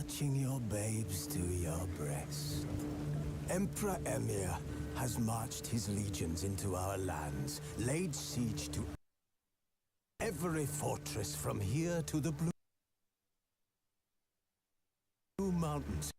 clutching your babes to your breast. Emperor Emir has marched his legions into our lands, laid siege to every fortress from here to the Blue Mountains.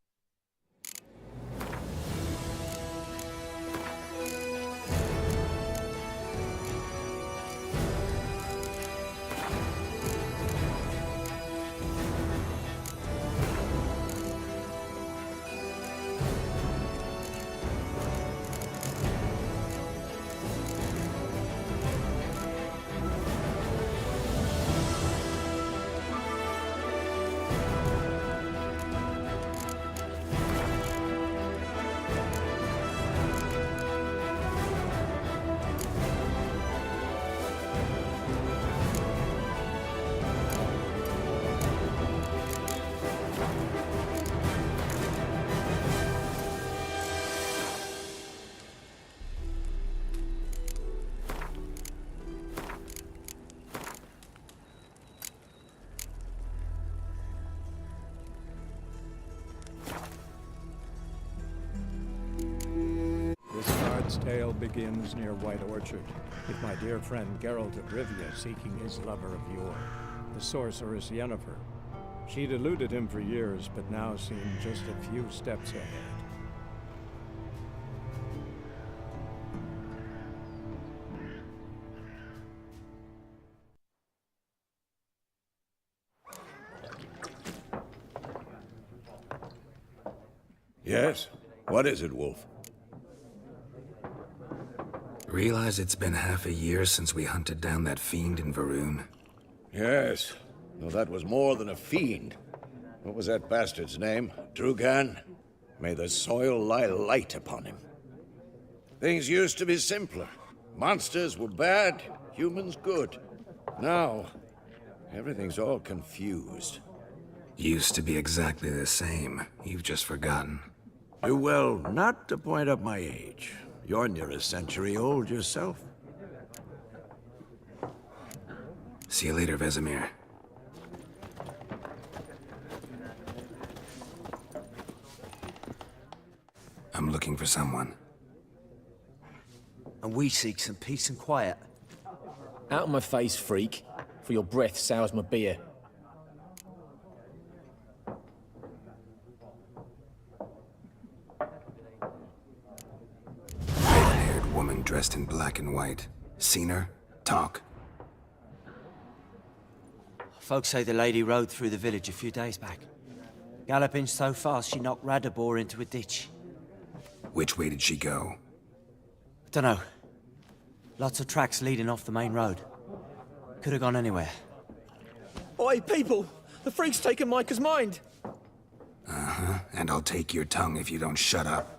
Tale begins near White Orchard, with my dear friend Geralt of Rivia seeking his lover of yore, the sorceress Yennefer. She'd eluded him for years, but now seemed just a few steps ahead. Yes? What is it, Wolf? Realize it's been half a year since we hunted down that fiend in Varun? Yes. Well, that was more than a fiend. What was that bastard's name? Drugan? May the soil lie light upon him. Things used to be simpler. Monsters were bad, humans good. Now, everything's all confused. Used to be exactly the same. You've just forgotten. Do well not to point up my age. You're near a century old yourself. See you later, Vesemir. I'm looking for someone. And we seek some peace and quiet. Out of my face, freak, for your breath sours my beer. Red-haired woman dressed in black and white. Seen her? Talk. Folks say the lady rode through the village a few days back. Galloping so fast she knocked Radabor into a ditch. Which way did she go? Dunno. Lots of tracks leading off the main road. Could have gone anywhere. Oi, people! The freak's taken Micah's mind! Uh-huh, and I'll take your tongue if you don't shut up.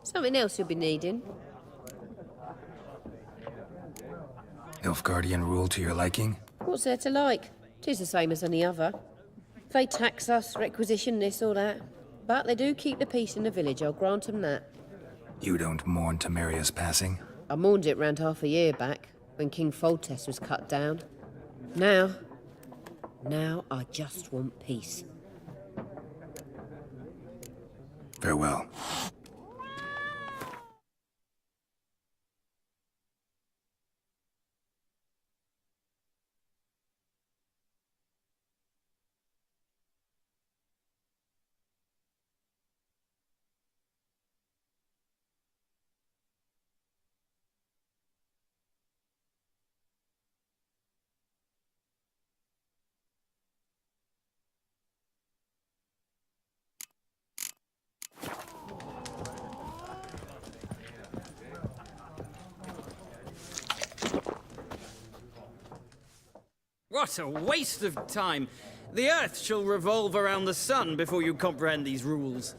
Something else you'll be needing. Nilfgaardian rule to your liking? What's there to like? 'Tis the same as any other. They tax us, requisition this or that. But they do keep the peace in the village, I'll grant them that. You don't mourn Temeria's passing? I mourned it round half a year back, when King Foltest was cut down. Now I just want peace. Farewell. What a waste of time! The Earth shall revolve around the sun before you comprehend these rules.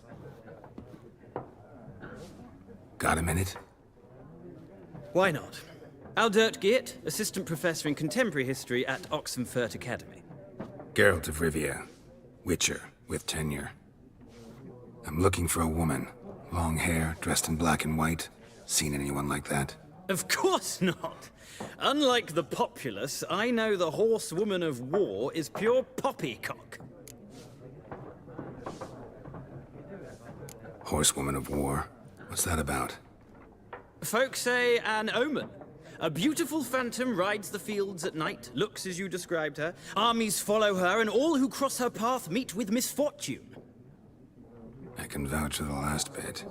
Got a minute? Why not? Aldert Geert, Assistant Professor in Contemporary History at Oxenfurt Academy. Geralt of Rivia, Witcher with tenure. I'm looking for a woman. Long hair, dressed in black and white. Seen anyone like that? Of course not. Unlike the populace, I know the horsewoman of war is pure poppycock. Horsewoman of war? What's that about? Folk say an omen. A beautiful phantom rides the fields at night, looks as you described her. Armies follow her, and all who cross her path meet with misfortune. I can vouch for the last bit.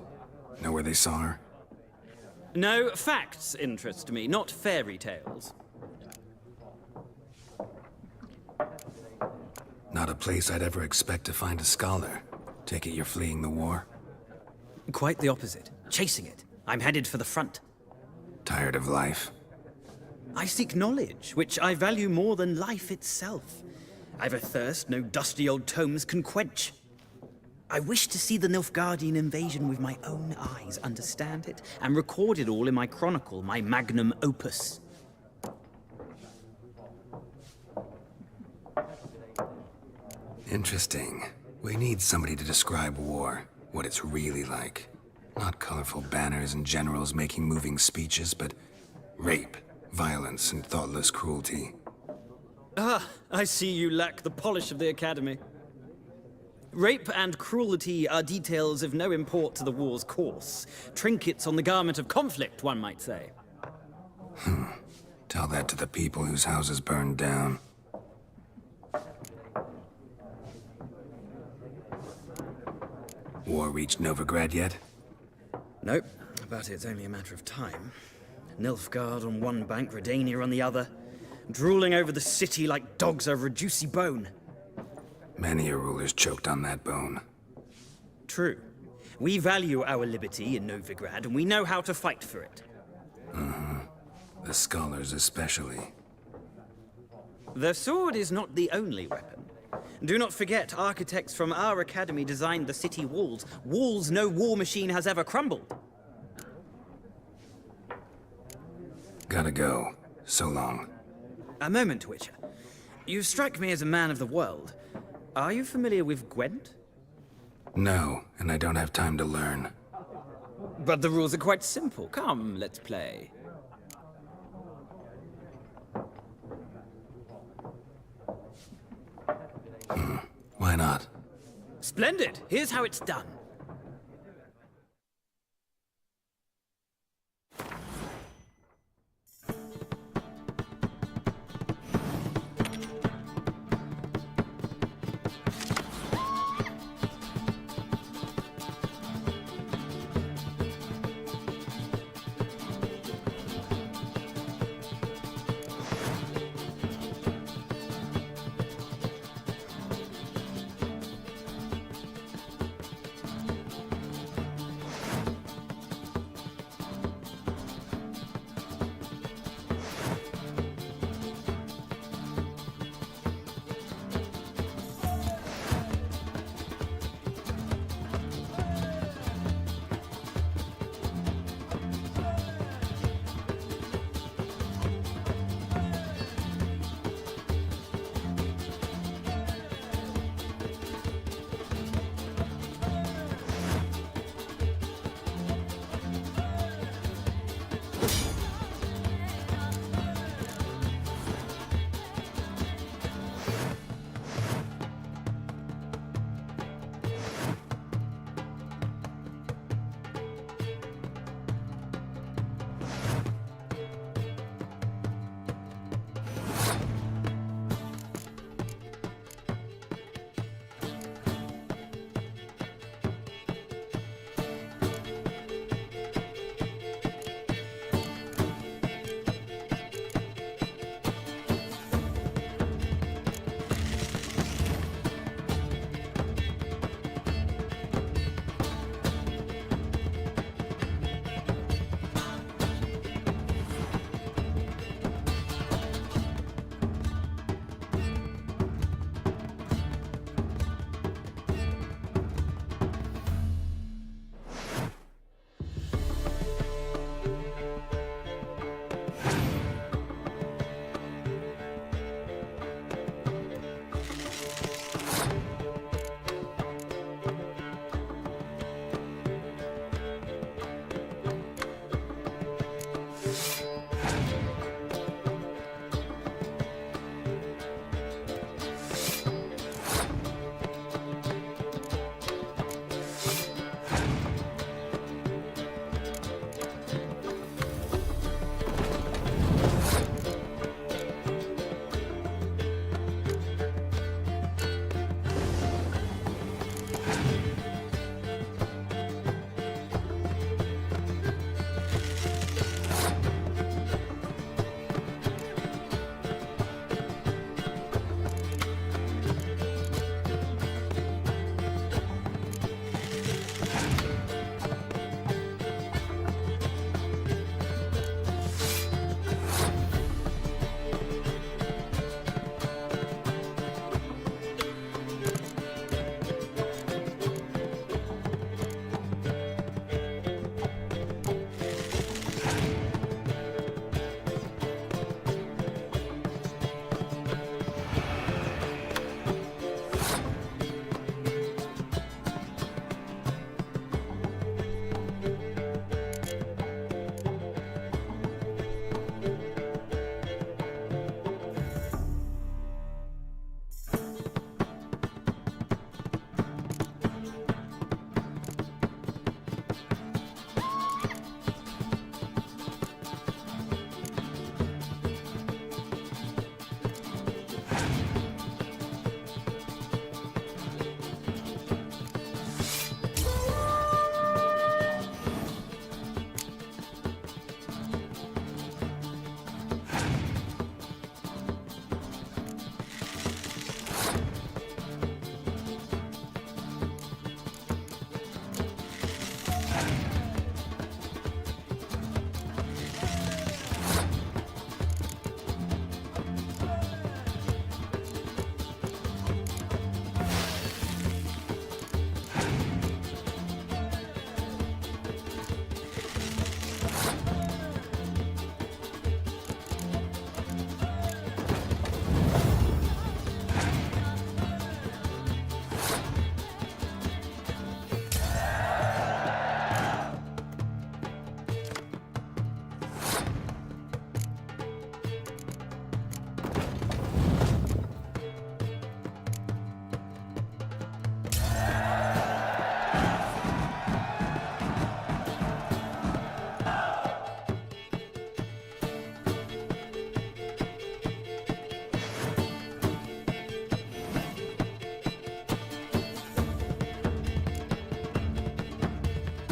Know where they saw her? No, facts interest me, not fairy tales. Not a place I'd ever expect to find a scholar. Take it you're fleeing the war? Quite the opposite. Chasing it. I'm headed for the front. Tired of life? I seek knowledge, which I value more than life itself. I've a thirst no dusty old tomes can quench. I wish to see the Nilfgaardian invasion with my own eyes, understand it, and record it all in my chronicle, my magnum opus. Interesting. We need somebody to describe war, what it's really like. Not colorful banners and generals making moving speeches, but rape, violence, and thoughtless cruelty. Ah, I see you lack the polish of the Academy. Rape and cruelty are details of no import to the war's course. Trinkets on the garment of conflict, one might say. Tell that to the people whose houses burned down. War reached Novigrad yet? Nope, but it's only a matter of time. Nilfgaard on one bank, Redania on the other, drooling over the city like dogs over a juicy bone. Many a ruler's choked on that bone. True. We value our liberty in Novigrad, and we know how to fight for it. The scholars especially. The sword is not the only weapon. Do not forget, architects from our academy designed the city walls. Walls no war machine has ever crumbled. Gotta go. So long. A moment, Witcher. You strike me as a man of the world. Are you familiar with Gwent? No, and I don't have time to learn. But the rules are quite simple. Come, let's play. Why not? Splendid. Here's how it's done.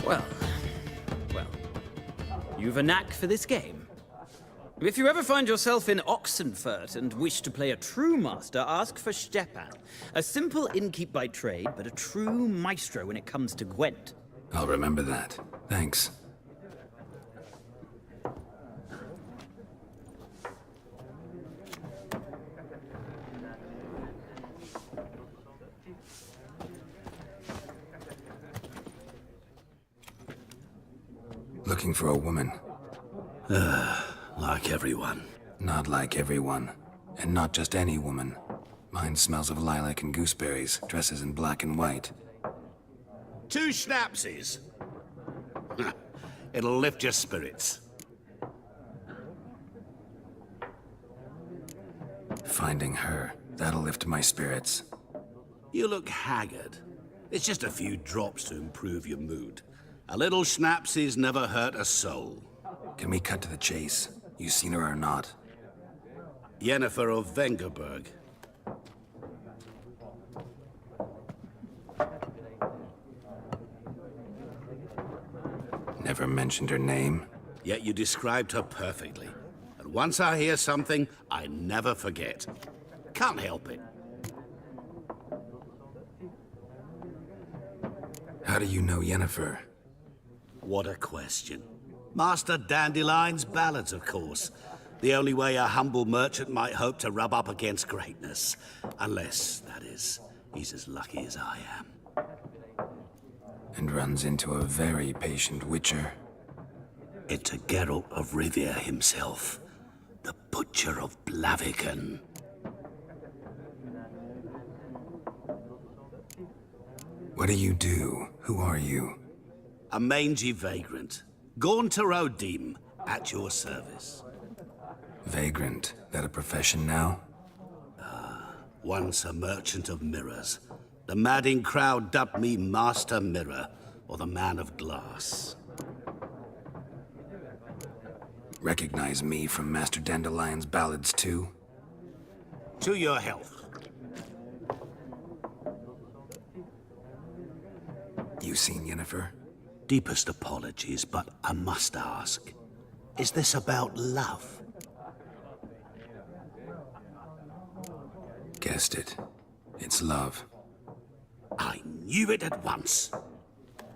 Well, well, you've a knack for this game. If you ever find yourself in Oxenfurt and wish to play a true master, ask for Stepan. A simple innkeep by trade, but a true maestro when it comes to Gwent. I'll remember that. Thanks. Looking for a woman. Like everyone. Not like everyone. And not just any woman. Mine smells of lilac and gooseberries, dresses in black and white. 2 schnapsies. It'll lift your spirits. Finding her, that'll lift my spirits. You look haggard. It's just a few drops to improve your mood. A little schnapsies never hurt a soul. Can we cut to the chase? You seen her or not? Yennefer of Vengerberg. Never mentioned her name. Yet you described her perfectly. And once I hear something, I never forget. Can't help it. How do you know Yennefer? What a question. Master Dandelion's ballads, of course. The only way a humble merchant might hope to rub up against greatness. Unless, that is, he's as lucky as I am. And runs into a very patient witcher. Into Geralt of Rivia himself. The Butcher of Blaviken. What do you do? Who are you? A mangy vagrant. Gaunter Odim, at your service. Vagrant. That a profession now? Once a merchant of mirrors. The madding crowd dubbed me Master Mirror, or the Man of Glass. Recognize me from Master Dandelion's ballads too? To your health. You seen Yennefer? Deepest apologies, but I must ask. Is this about love? Guessed it. It's love. I knew it at once.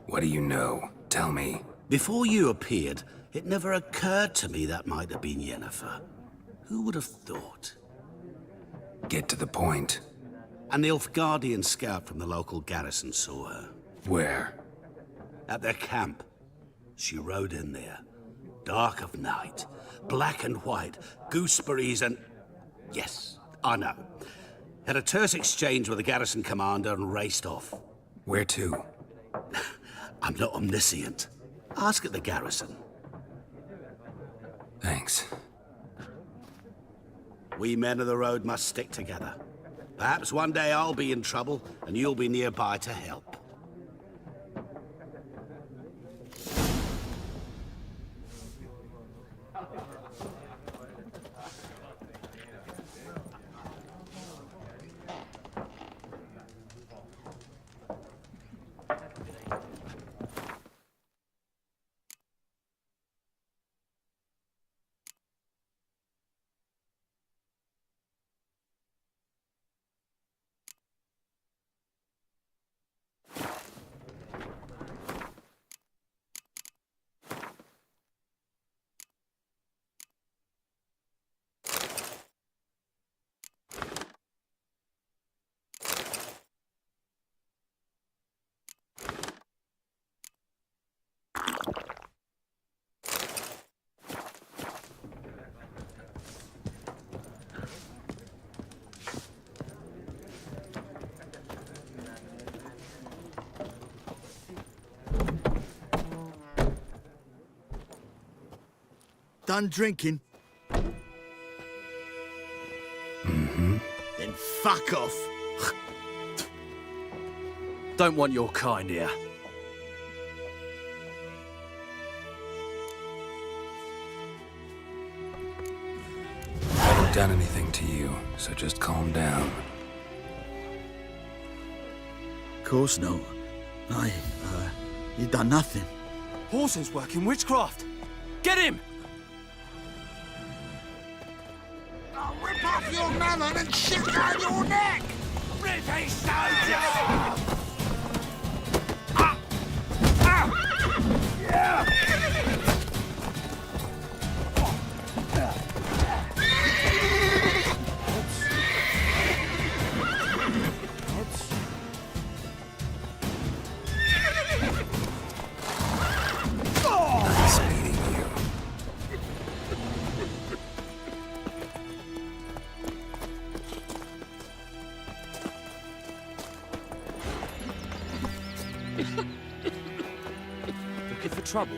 What do you know? Tell me. Before you appeared, it never occurred to me that might have been Yennefer. Who would have thought? Get to the point. An Nilfgaardian scout from the local garrison saw her. Where? At their camp. She rode in there. Dark of night. Black and white. Gooseberries and... Yes, I know. Had a terse exchange with the garrison commander and raced off. Where to? I'm not omniscient. Ask at the garrison. Thanks. We men of the road must stick together. Perhaps one day I'll be in trouble and you'll be nearby to help. Done drinking? Mm-hmm. Then fuck off. Don't want your kind here. I haven't done anything to you, so just calm down. Of course not. You done nothing. Horses work in witchcraft. Get him! I'll rip off your melon and shit down your neck! Rippy soldier! Nice meeting you. Looking for trouble?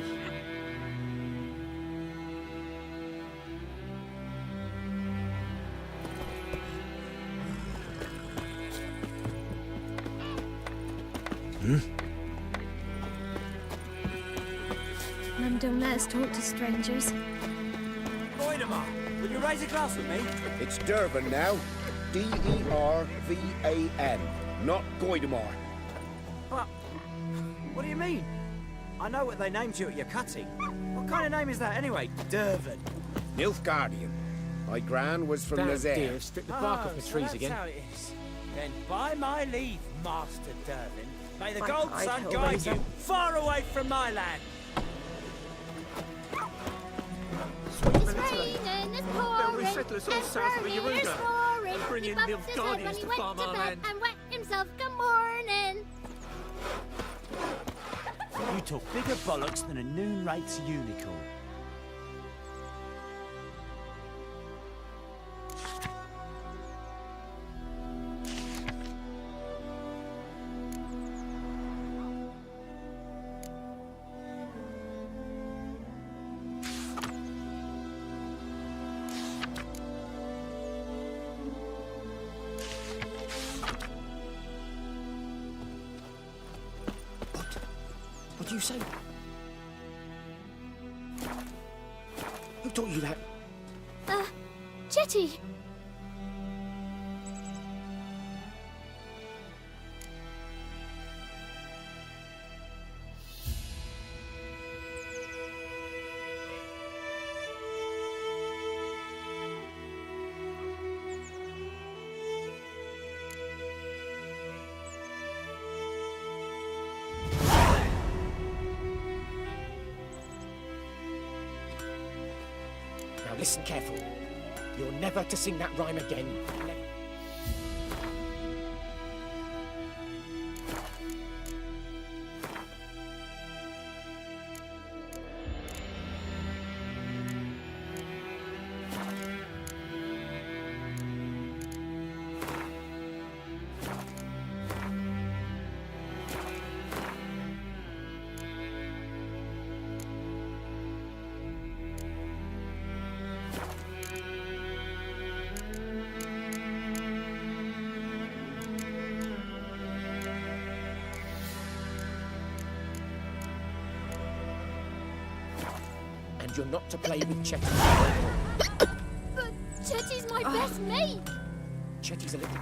Mum, don't let us talk to strangers. Goidemar, will you raise a glass with me? It's Dervan now. D-E-R-V-A-N, not Goidemar. But, what do you mean? I know what they named you at your cutting. What kind of name is that anyway? Dervan. Nilfgaardian. My gran was from Damn Nazaire. dear, stripped the bark off the so trees that's again. how it is. Then by my leave, Master Dervan, may the By Gold tide, Sun Hellraiser. guide you far away from my land. It's raining, it's pouring, settlers all and south of the burning, it's Yaruga. roaring. Bring He in bumped the his head Guardians when he to went farm to our bed land. and wet himself. Good morning. You talk bigger bollocks than a noon rates unicorn. What do you say? Who taught you that? Chetty. Now listen carefully. You're never to sing that rhyme again. Never. And you're not to play with Chetty. But Chetty's my best mate. Chetty's a little...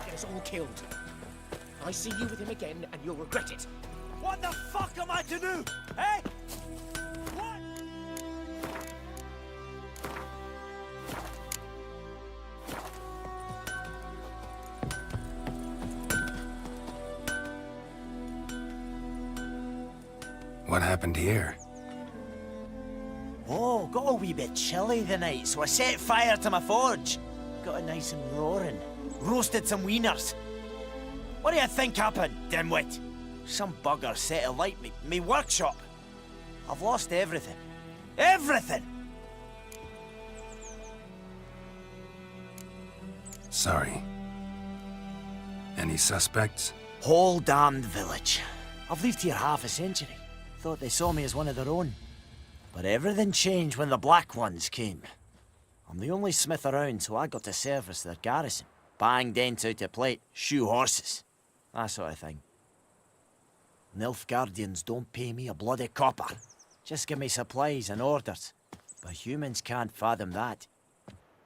Get us all killed. I see you with him again, and you'll regret it. What the fuck am I to do? Eh? What? What happened here? Oh, got a wee bit chilly the night, so I set fire to my forge. Got it nice and roaring. Roasted some wieners. What do you think happened, dimwit? Some bugger set alight me workshop. I've lost everything. Everything! Sorry. Any suspects? Whole damned village. I've lived here half a century. Thought they saw me as one of their own. But everything changed when the Black Ones came. I'm the only smith around, so I got to service their garrison. Bang dents out of plate, shoe horses. that sort of thing. Nilfgaardians don't pay me a bloody copper. Just give me supplies and orders. But humans can't fathom that.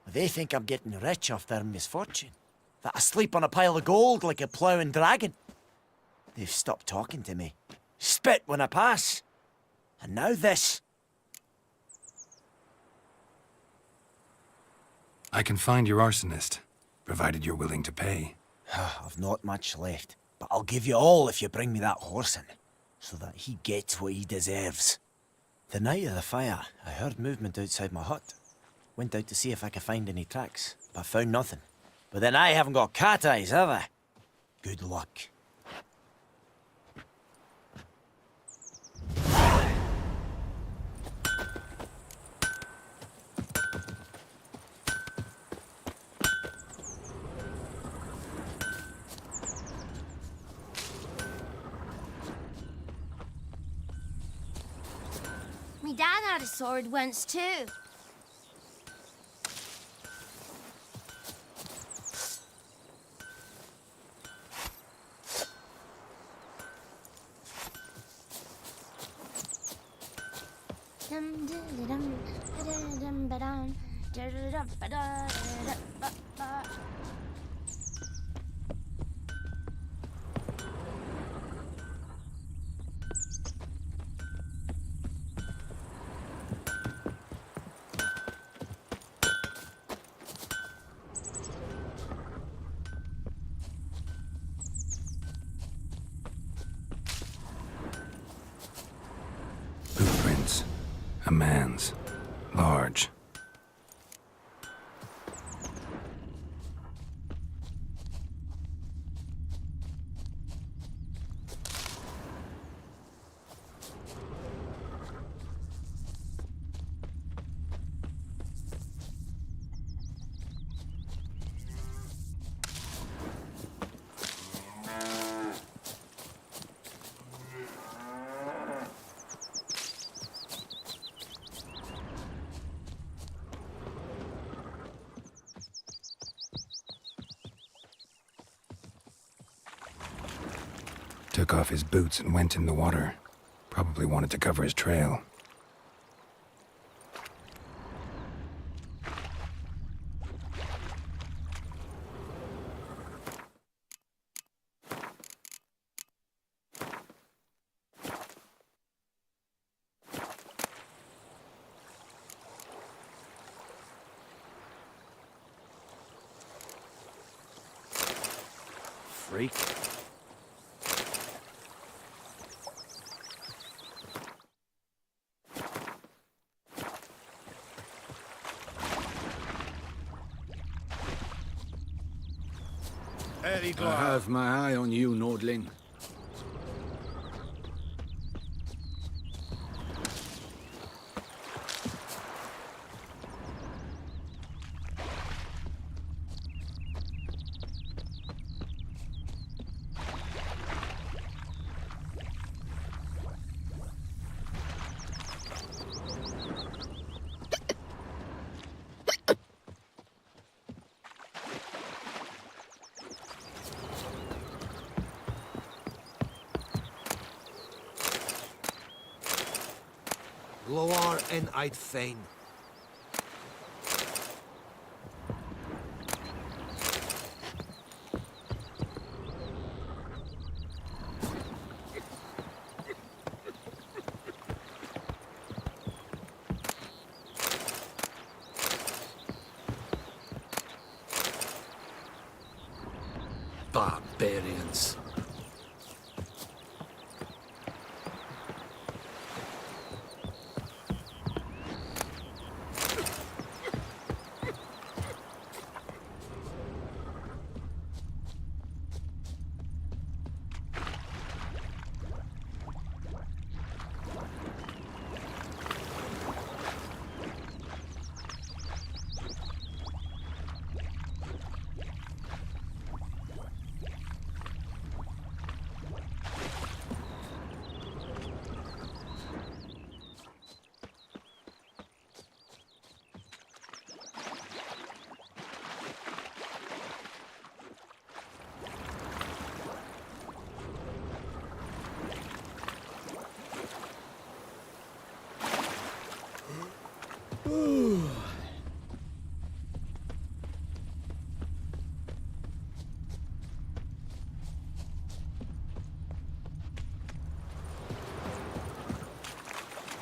They think I'm getting rich off their misfortune. That I sleep on a pile of gold like a ploughing dragon. They've stopped talking to me. Spit when I pass. And now this. I can find your arsonist, provided you're willing to pay. I've not much left, but I'll give you all if you bring me that horse in, so that he gets what he deserves. The night of the fire, I heard movement outside my hut. Went out to see if I could find any tracks, but found nothing. But then I haven't got cat eyes, have I? Good luck. My dad had a sword once too. Footprints. A man's. Large. Took off his boots and went in the water. Probably wanted to cover his trail. Freak. I have my eye on you, Nordling. Loar en I'd fain. Barbarians.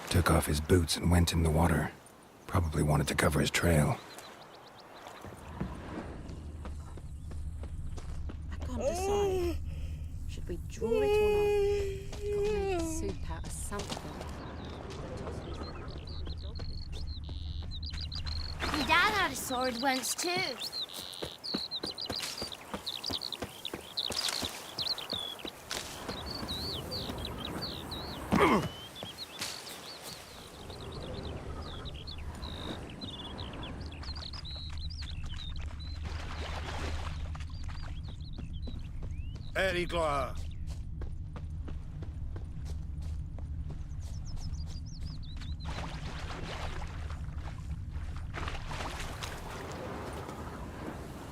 Took off his boots and went in the water. Probably wanted to cover his trail. I can't decide. Should we draw it or not? Gotta make soup out of something. My dad had a sword once too. Eddie Glah.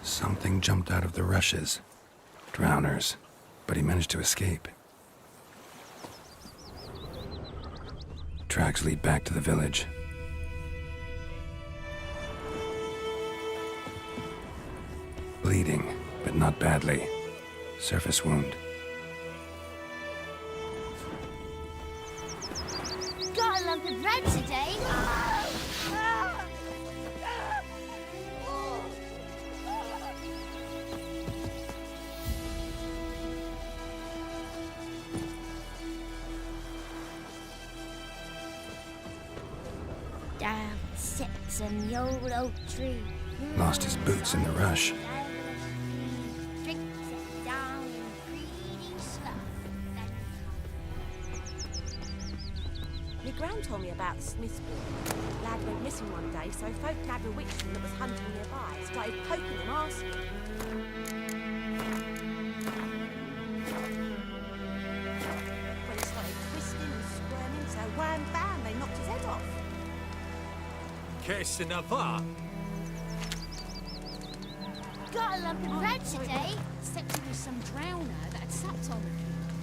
Something jumped out of the rushes. Drowners. But he managed to escape. Tracks lead back to the village. Bleeding, but not badly. Surface wound. Got a lump of bread today. Down sits in the old oak tree. Lost his boots in the rush. Drinks it down in greedy slough. My gran told me about the Smith's boy. Lad went missing one day, so folk nabbed a witchman that was hunting nearby. Started poking him, asking. When he started twisting and squirming, so wham bam, they knocked his head off. Qu'est-ce que va? Got a lump of bread sorry, today. Except it was some drowner that had supped on him.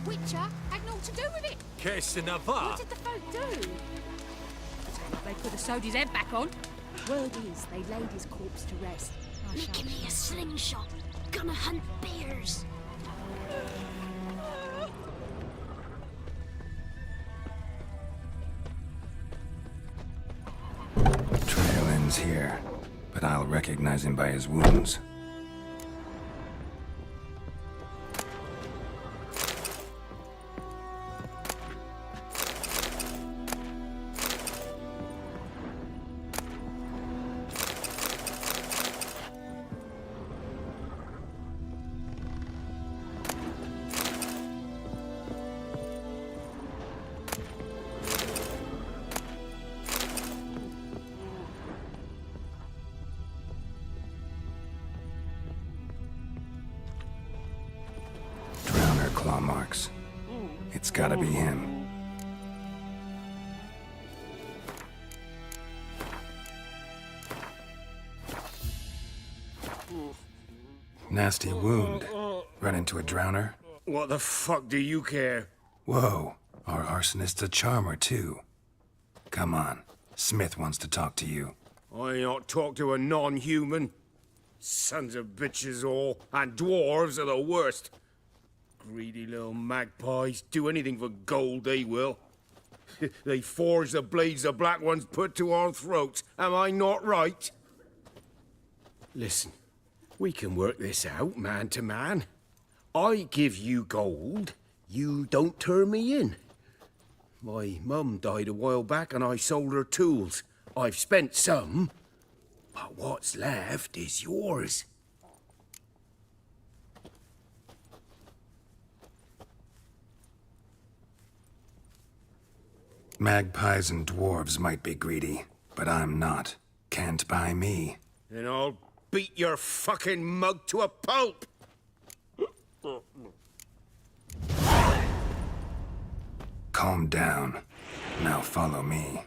Witcher had naught to do with it. Qu'est-ce que What va? did the folk do? They could have sewed his head back on. Word is, they laid his corpse to rest. Making me a slingshot. Gonna hunt bears. Trail ends here, but I'll recognize him by his wounds. Claw marks. It's gotta be him. Nasty wound. Run into a drowner? What the fuck do you care? Whoa, our arsonist's a charmer too. Come on, Smith wants to talk to you. I ain't not talk to a non-human. Sons of bitches all, and dwarves are the worst. Greedy little magpies, do anything for gold, they will. They forge the blades the black ones put to our throats. Am I not right? Listen, we can work this out, man to man. I give you gold, you don't turn me in. My mum died a while back and I sold her tools. I've spent some, but what's left is yours. Magpies and dwarves might be greedy, but I'm not. Can't buy me. Then I'll beat your fucking mug to a pulp! Calm down. Now follow me.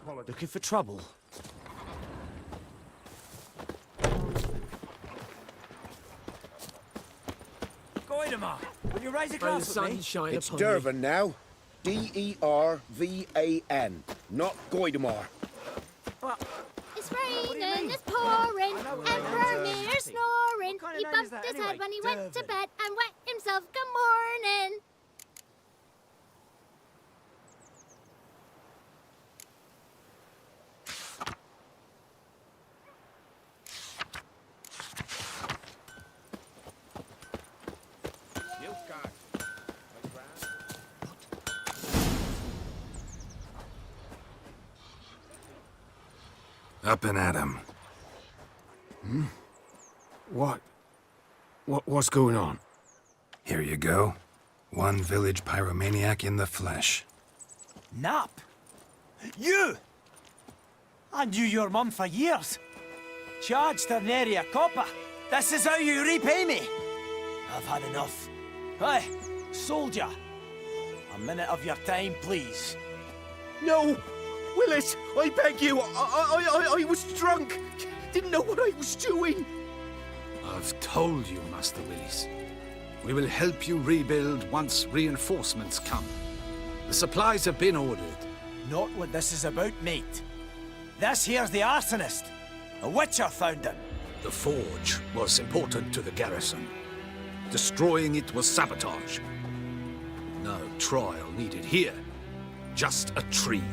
Looking for trouble? Goidemar, will you rise across with me? It's Dervan now. D-E-R-V-A-N, not Goidemar. It's raining, it's pouring, Emperor Mir snoring. He bumped his head when he went to bed and wet himself. Good morning. Up and at 'em. What's going on? Here you go. One village pyromaniac in the flesh. Nap? You? I knew your mum for years. Charged her nary a copper. This is how you repay me. I've had enough. Hey, soldier. A minute of your time, please. No! Willis, I beg you, I was drunk. Didn't know what I was doing. I've told you, Master Willis. We will help you rebuild once reinforcements come. The supplies have been ordered. Not what this is about, mate. This here's the arsonist. A witcher found him. The forge was important to the garrison. Destroying it was sabotage. No trial needed here. Just a tree.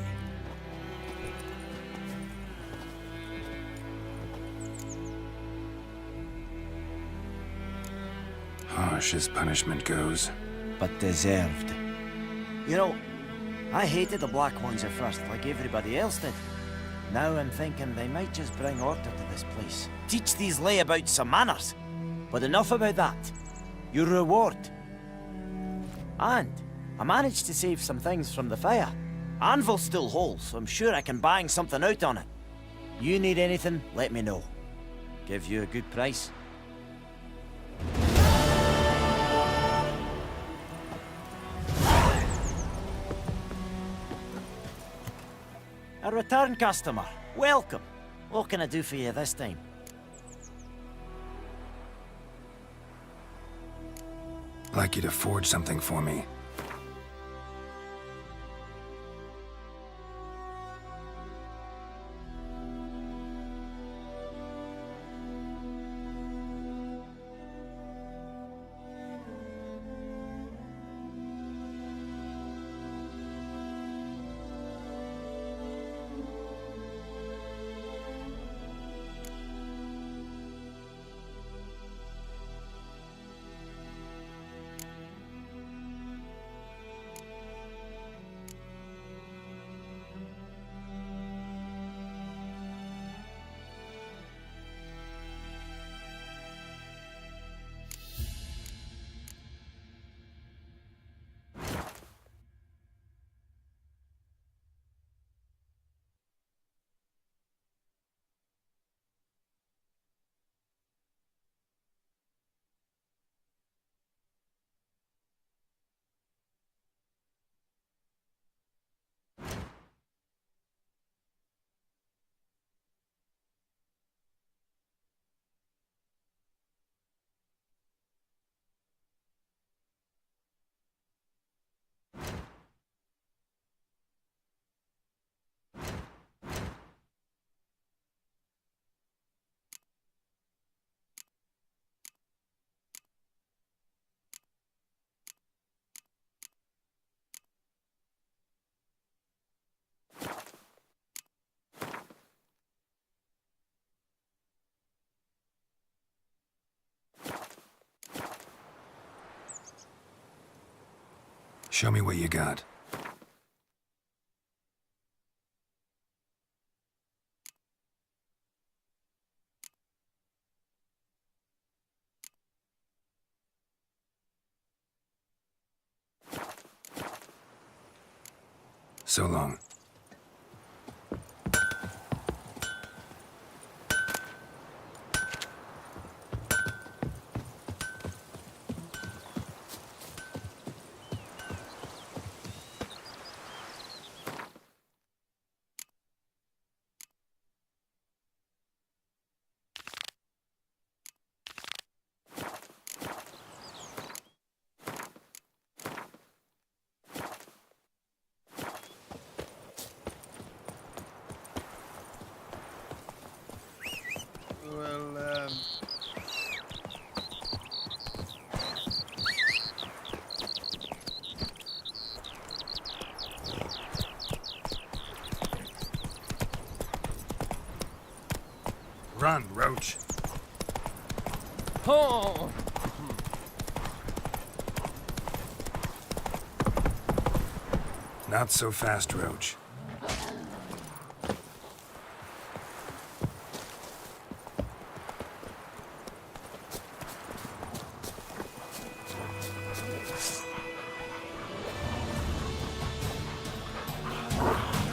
Harsh as punishment goes. But deserved. You know, I hated the Black Ones at first, like everybody else did. Now I'm thinking they might just bring order to this place. Teach these layabouts some manners. But enough about that. Your reward. And I managed to save some things from the fire. Anvil's still whole, so I'm sure I can bang something out on it. You need anything, let me know. Give you a good price. A return customer. Welcome. What can I do for you this time? I'd like you to forge something for me. Show me what you got. So long. Run, Roach. Oh! Not so fast, Roach.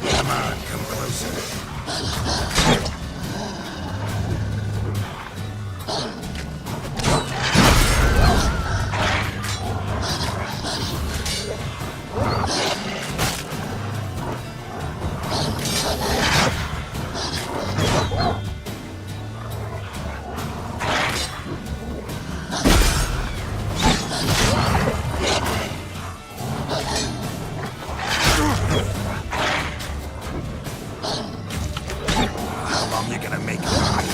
Come on, come closer. How long you gonna make it right?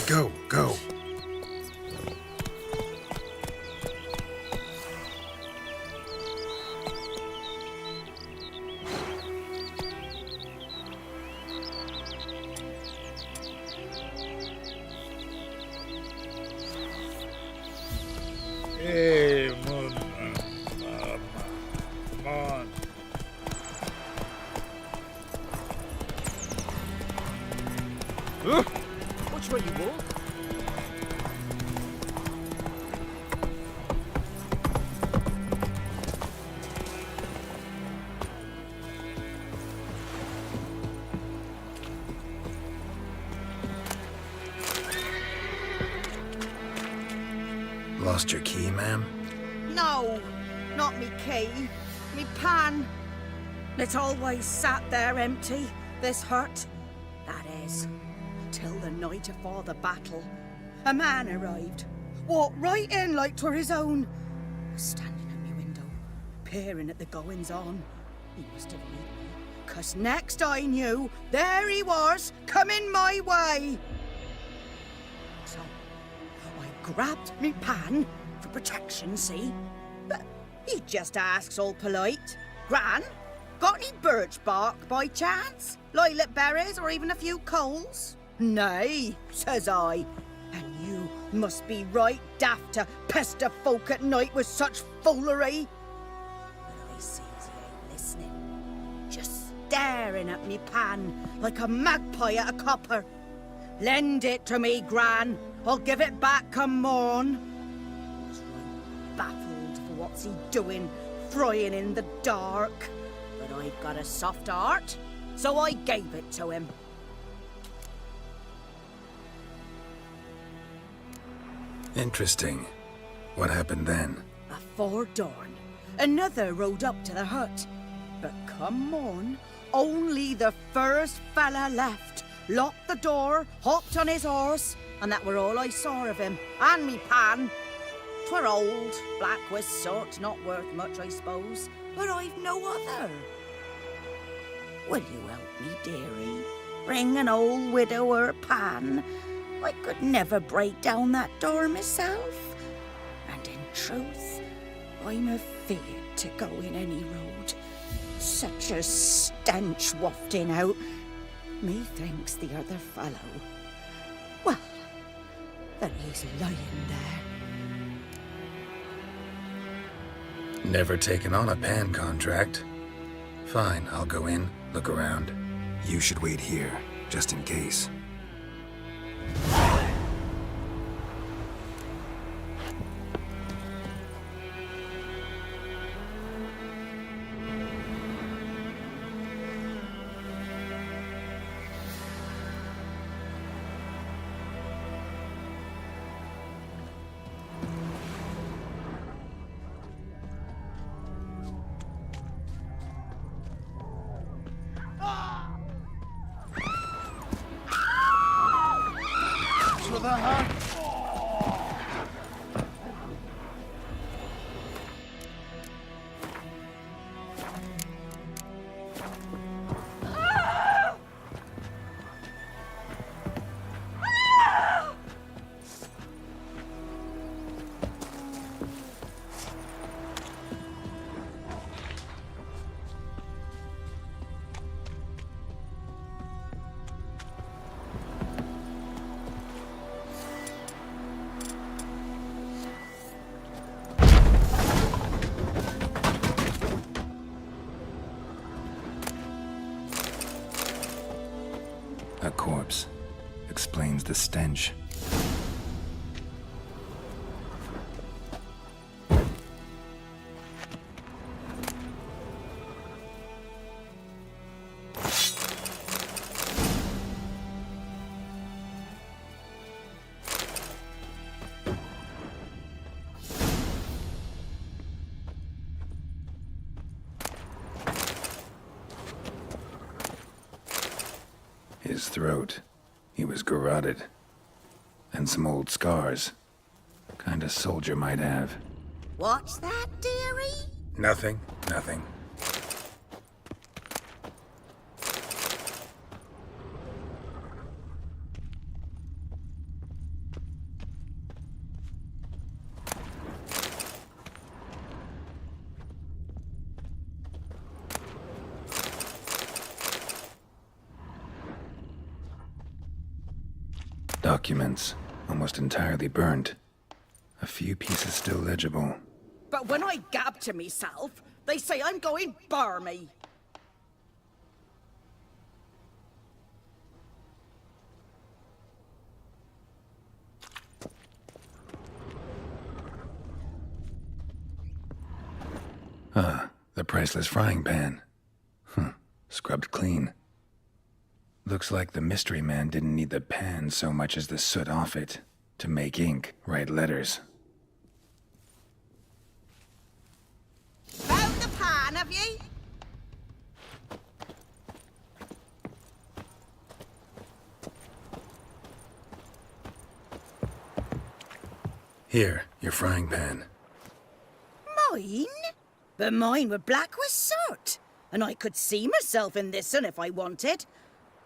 Go, go. Hey, Moon. Come on. Which way you walk? Lost your key, ma'am? No, not me key. Me pan. It's always sat there empty, this hut. That is, till the night afore the battle. A man arrived, walked right in like 'twere his own. Was standing at me window, peering at the goings-on. He must have read me, 'cause next I knew, there he was, coming my way. So, I grabbed me pan for protection, see? But he just asks all polite, Gran, got any birch bark by chance? Lilac berries or even a few coals? Nay, says I. And you must be right daft to pester folk at night with such foolery. But I sees he ain't listening, just staring at me pan like a magpie at a copper. Lend it to me, Gran. I'll give it back come morn. I was right baffled for what's he doing, frying in the dark. But I've got a soft heart, so I gave it to him. Interesting. What happened then? Afore dawn, another rode up to the hut. But come morn, only the first fella left. Locked the door, hopped on his horse, and that were all I saw of him, and me pan. 'Twere old, black was sort, not worth much, I suppose, but I've no other. Will you help me, dearie? Bring an old widower pan. I could never break down that door myself. And in truth, I'm afeard to go in any road. Such a stench wafting out. Methinks the other fellow, well, that he's lying there. Never taken on a pan contract. Fine, I'll go in, look around. You should wait here, just in case. A corpse. Explains the stench. His throat. He was garroted. And some old scars. Kind of soldier might have. What's that, dearie? Nothing. Documents, almost entirely burned. A few pieces still legible. But when I gab to myself, they say I'm going barmy. Ah, the priceless frying pan. Scrubbed clean. Looks like the mystery man didn't need the pan so much as the soot off it to make ink, write letters. Found the pan, have ye? Here, your frying pan. Mine? But mine were black with soot. And I could see myself in this one if I wanted.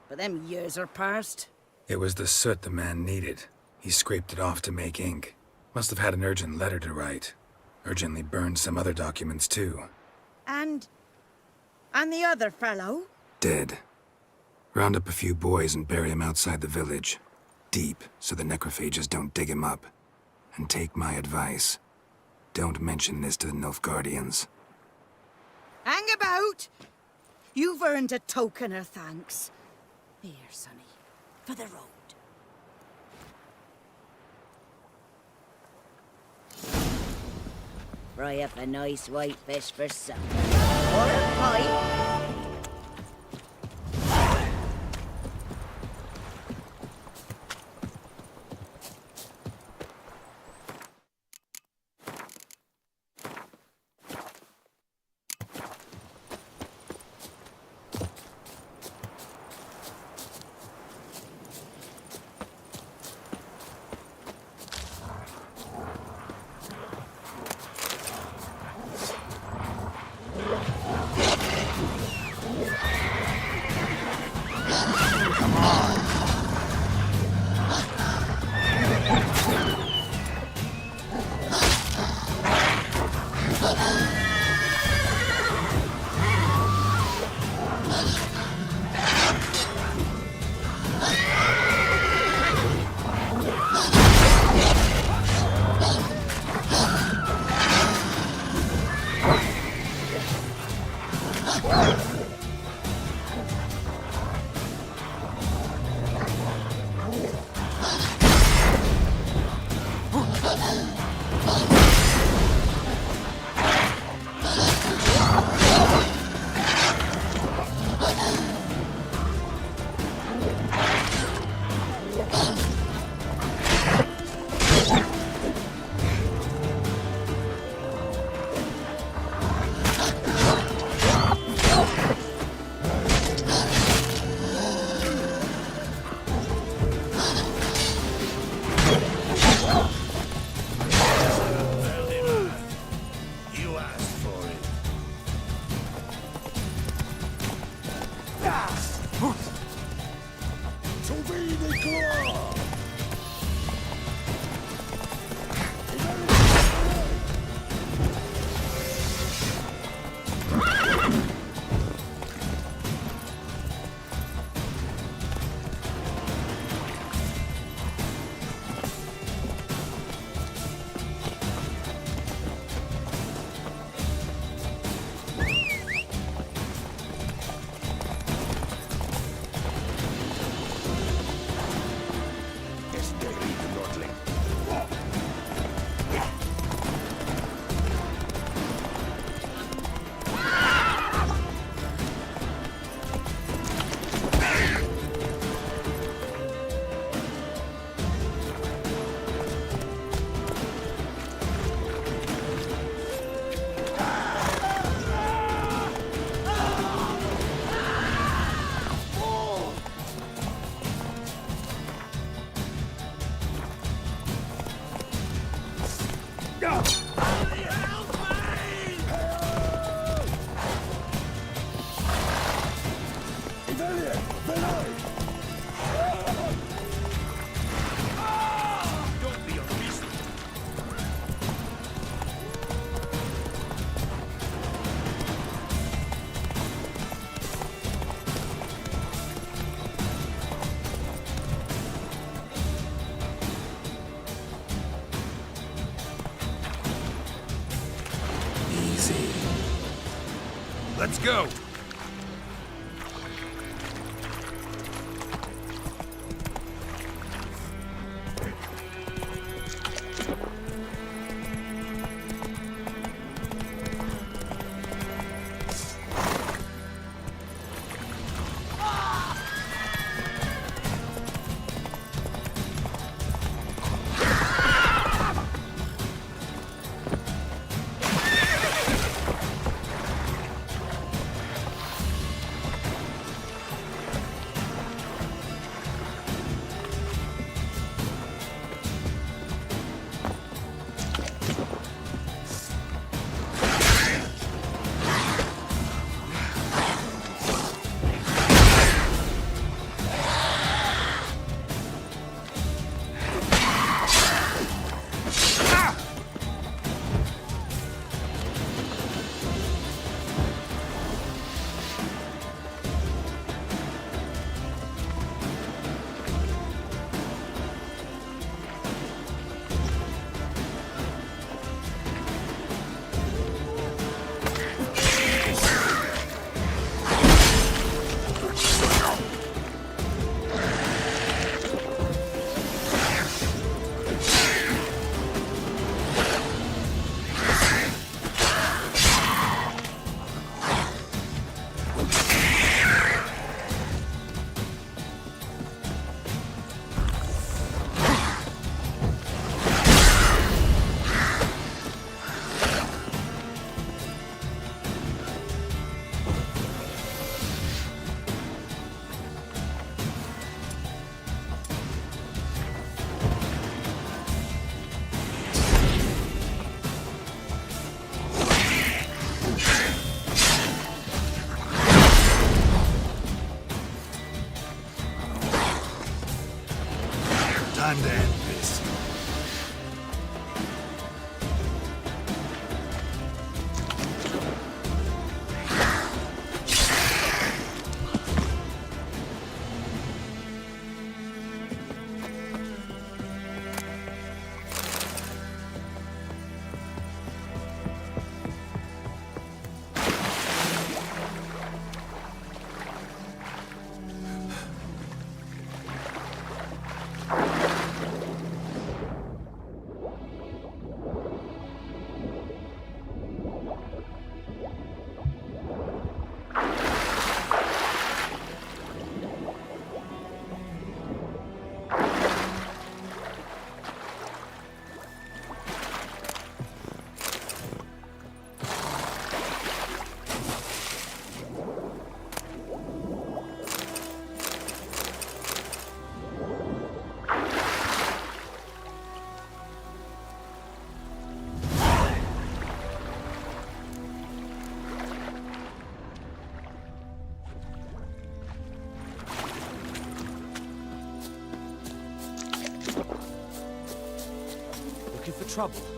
But them years are past. It was the soot the man needed. He scraped it off to make ink. Must have had an urgent letter to write. Urgently burned some other documents too. And the other fellow? Dead. Round up a few boys and bury him outside the village. Deep, so the necrophages don't dig him up. And take my advice. Don't mention this to the Nilfgaardians. Hang about! You've earned a token of thanks. Here, sonny, for the road. Fry up a nice white fish for supper. Or a pie. Let's go! Time to end this. trouble.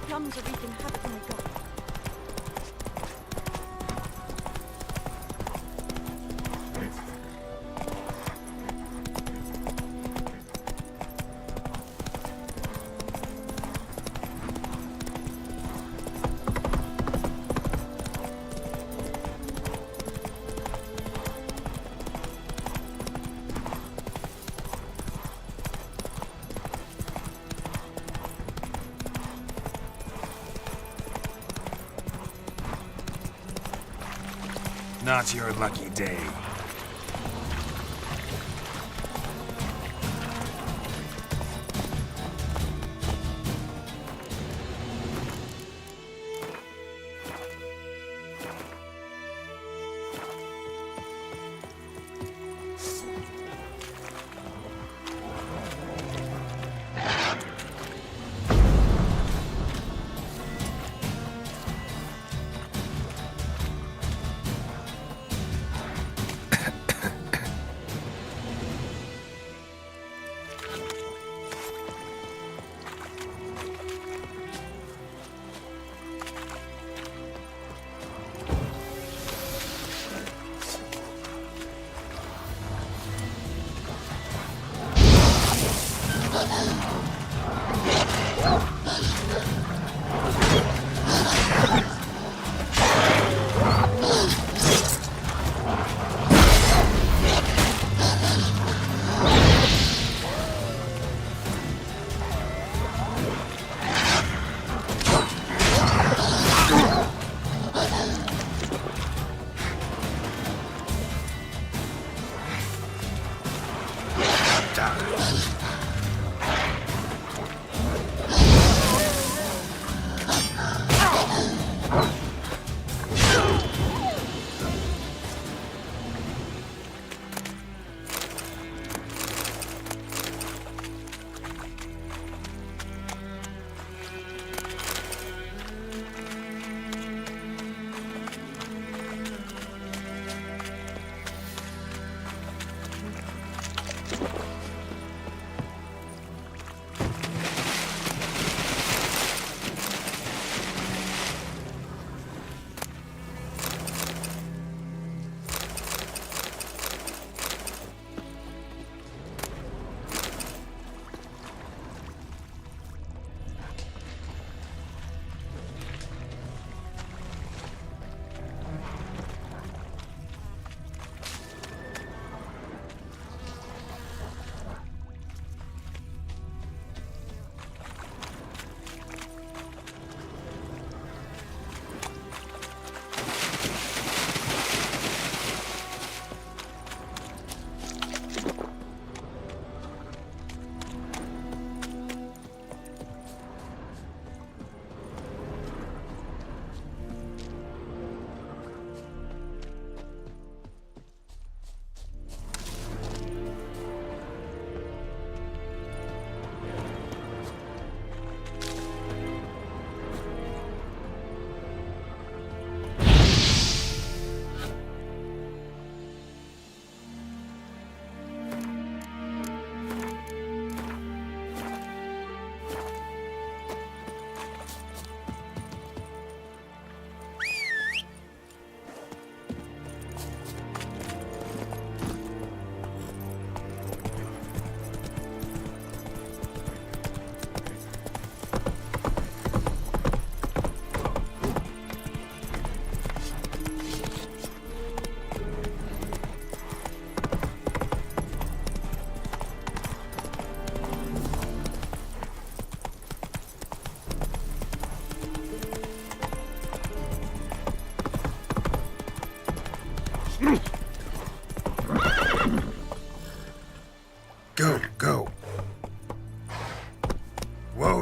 Plums are wreaking havoc on my garden. Not your lucky day.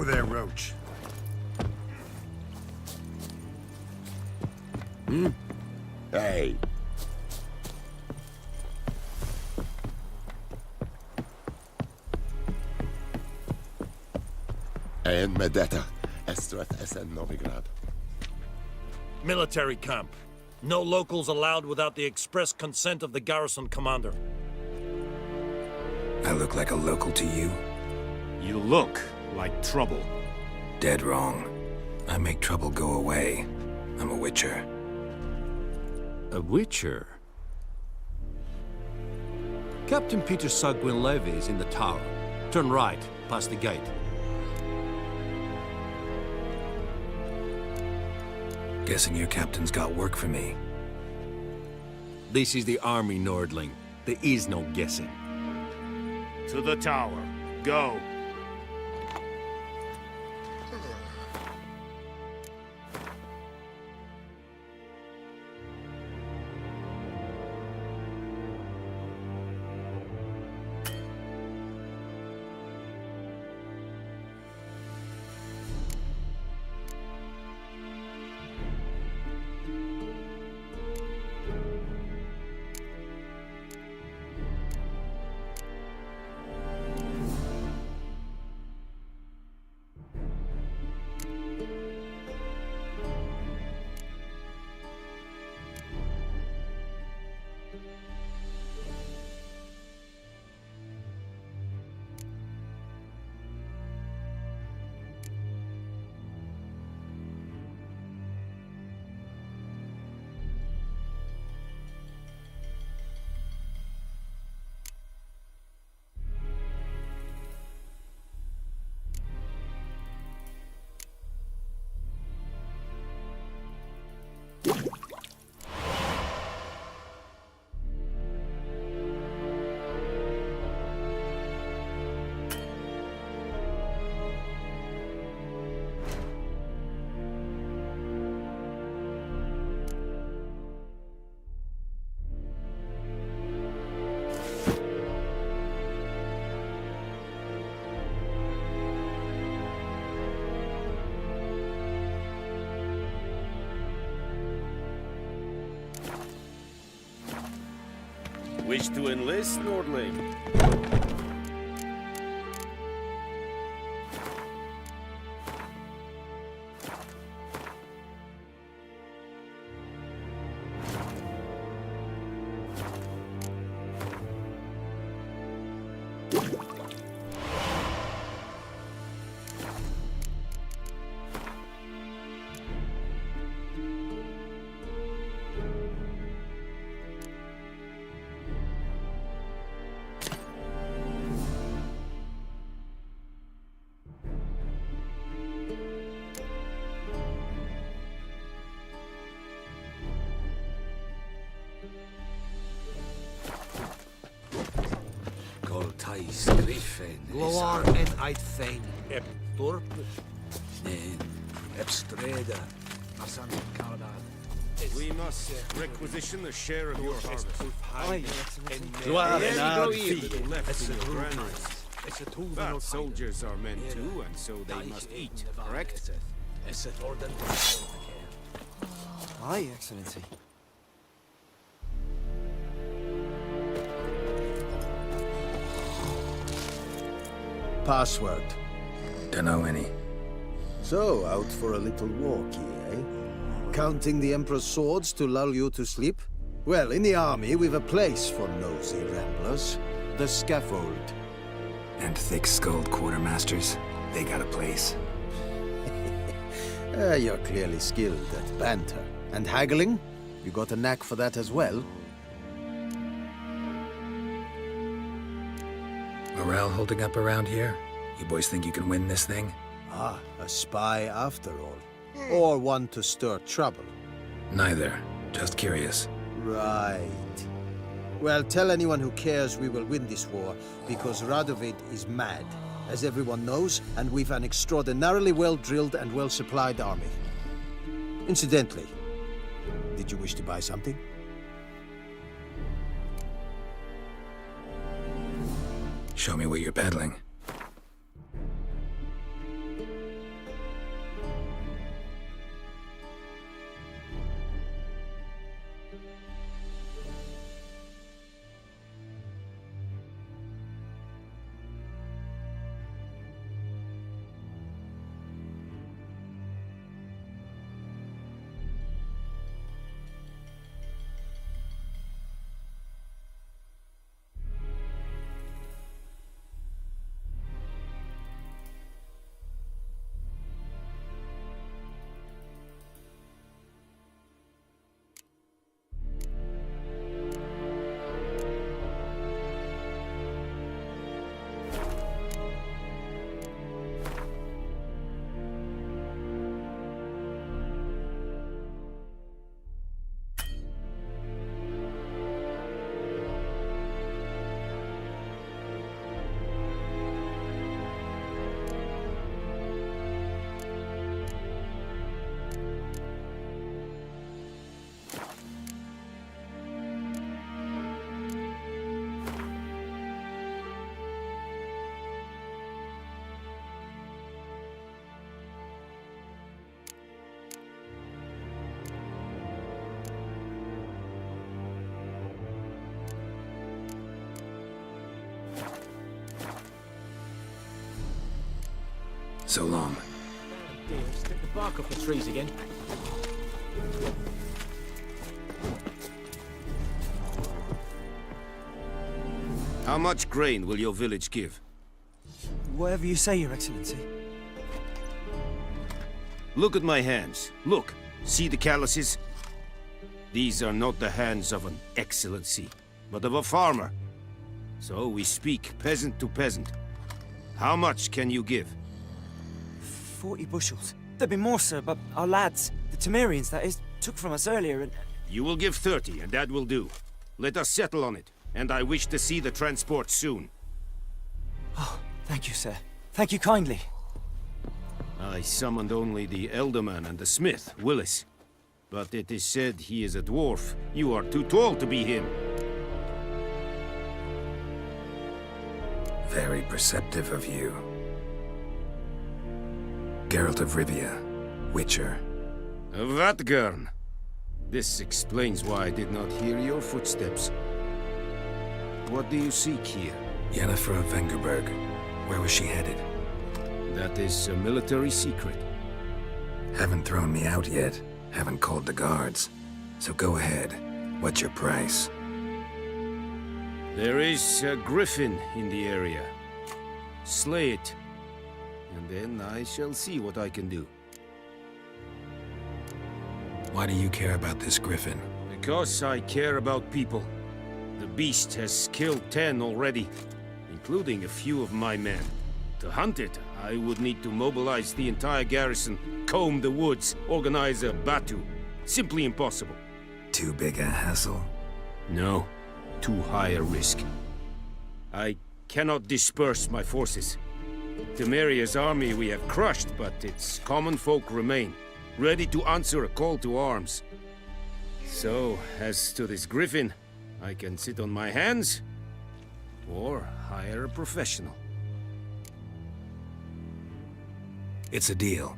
Whoa there, Roach. Hey. En Medetta, Estrat Essen Novigrad. Military camp. No locals allowed without the express consent of the garrison commander. I look like a local to you? You look like trouble. Dead wrong. I make trouble go away. I'm a witcher. A witcher? Captain Peter Sagwin Levy is in the tower. Turn right, past the gate. Guessing your captain's got work for me. This is the army, Nordling. There is no guessing. To the tower. Go. Wish to enlist, Nordling? Goltais Griffin. Gloar en Eid Fein. Ep Dorpus. Nen. Ep Streda. Asan Kardan. We must requisition the share of your harvest. But soldiers are men too, and so they must eat, correct? Aye, Excellency. Password. Dunno any. So, out for a little walkie, eh? Counting the Emperor's swords to lull you to sleep? Well, in the army, we've a place for nosy ramblers. The scaffold. And thick-skulled quartermasters, they got a place. You're clearly skilled at banter. And haggling? You got a knack for that as well? Morale holding up around here? You boys think you can win this thing? Ah, a spy after all. Or one to stir trouble. Neither. Just curious. Right. Well, tell anyone who cares we will win this war, because Radovid is mad, as everyone knows, and we've an extraordinarily well-drilled and well-supplied army. Incidentally, did you wish to buy something? Show me what you're peddling. So long. Dear, stick the bark off the trees again. How much grain will your village give? Whatever you say, Your Excellency. Look at my hands. Look. See the calluses? These are not the hands of an excellency, but of a farmer. So we speak peasant to peasant. How much can you give? 40 bushels. There'd be more, sir, but our lads, the Temerians, that is, took from us earlier and... You will give 30, and that will do. Let us settle on it, and I wish to see the transport soon. Oh, thank you, sir. Thank you kindly. I summoned only the Elderman and the smith, Willis. But it is said he is a dwarf. You are too tall to be him. Very perceptive of you. Geralt of Rivia, Witcher. Vatgern. This explains why I did not hear your footsteps. What do you seek here? Yennefer of Vengerberg. Where was she headed? That is a military secret. Haven't thrown me out yet. Haven't called the guards. So go ahead. What's your price? There is a griffin in the area. Slay it. And then I shall see what I can do. Why do you care about this griffin? Because I care about people. The beast has killed 10 already, including a few of my men. To hunt it, I would need to mobilize the entire garrison, comb the woods, organize a batu. Simply impossible. Too big a hassle? No. Too high a risk. I cannot disperse my forces. Temeria's army we have crushed, but its common folk remain, ready to answer a call to arms. So, as to this griffin, I can sit on my hands, or hire a professional. It's a deal.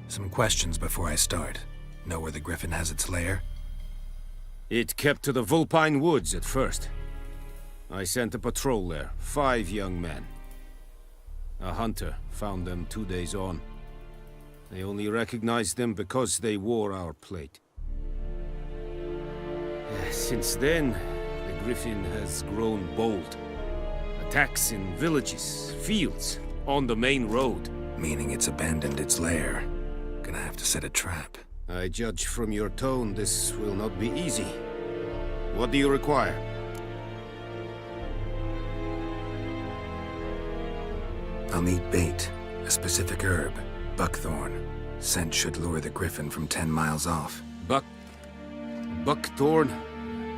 Some questions before I start. Know where the griffin has its lair? It kept to the Vulpine Woods at first. I sent a patrol there, 5 young men. A hunter found them 2 days on. They only recognized them because they wore our plate. Since then, the griffin has grown bold. Attacks in villages, fields, on the main road. Meaning it's abandoned its lair. Gonna have to set a trap. I judge from your tone this will not be easy. What do you require? I'll need bait. A specific herb. Buckthorn. Scent should lure the griffin from 10 miles off. Buckthorn?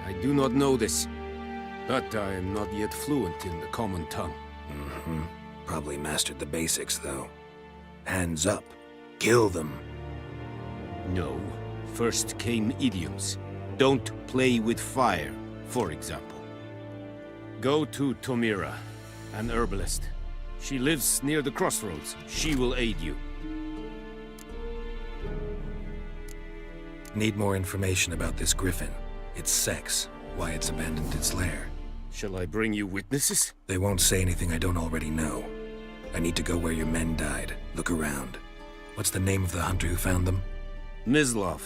I do not know this. But I am not yet fluent in the common tongue. Mm-hmm. Probably mastered the basics, though. Hands up. Kill them. No. First came idioms. Don't play with fire, for example. Go to Tomira, an herbalist. She lives near the crossroads. She will aid you. Need more information about this griffin. Its sex, why it's abandoned its lair. Shall I bring you witnesses? They won't say anything I don't already know. I need to go where your men died. Look around. What's the name of the hunter who found them? Mislav.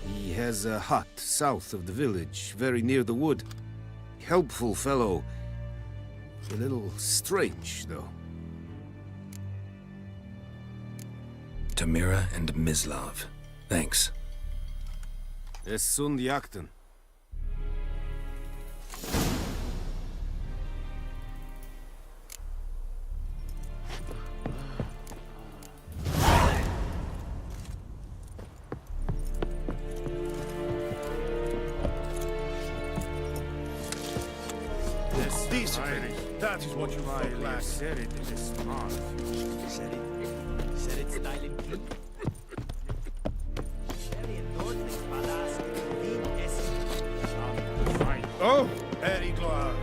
He has a hut south of the village, very near the wood. Helpful fellow. A little strange, though. Tamira and Mislav. Thanks. Es sunt jakten. That is what you thought last. Said it is smart. Said it style and clean. Oh, Eddie Glow.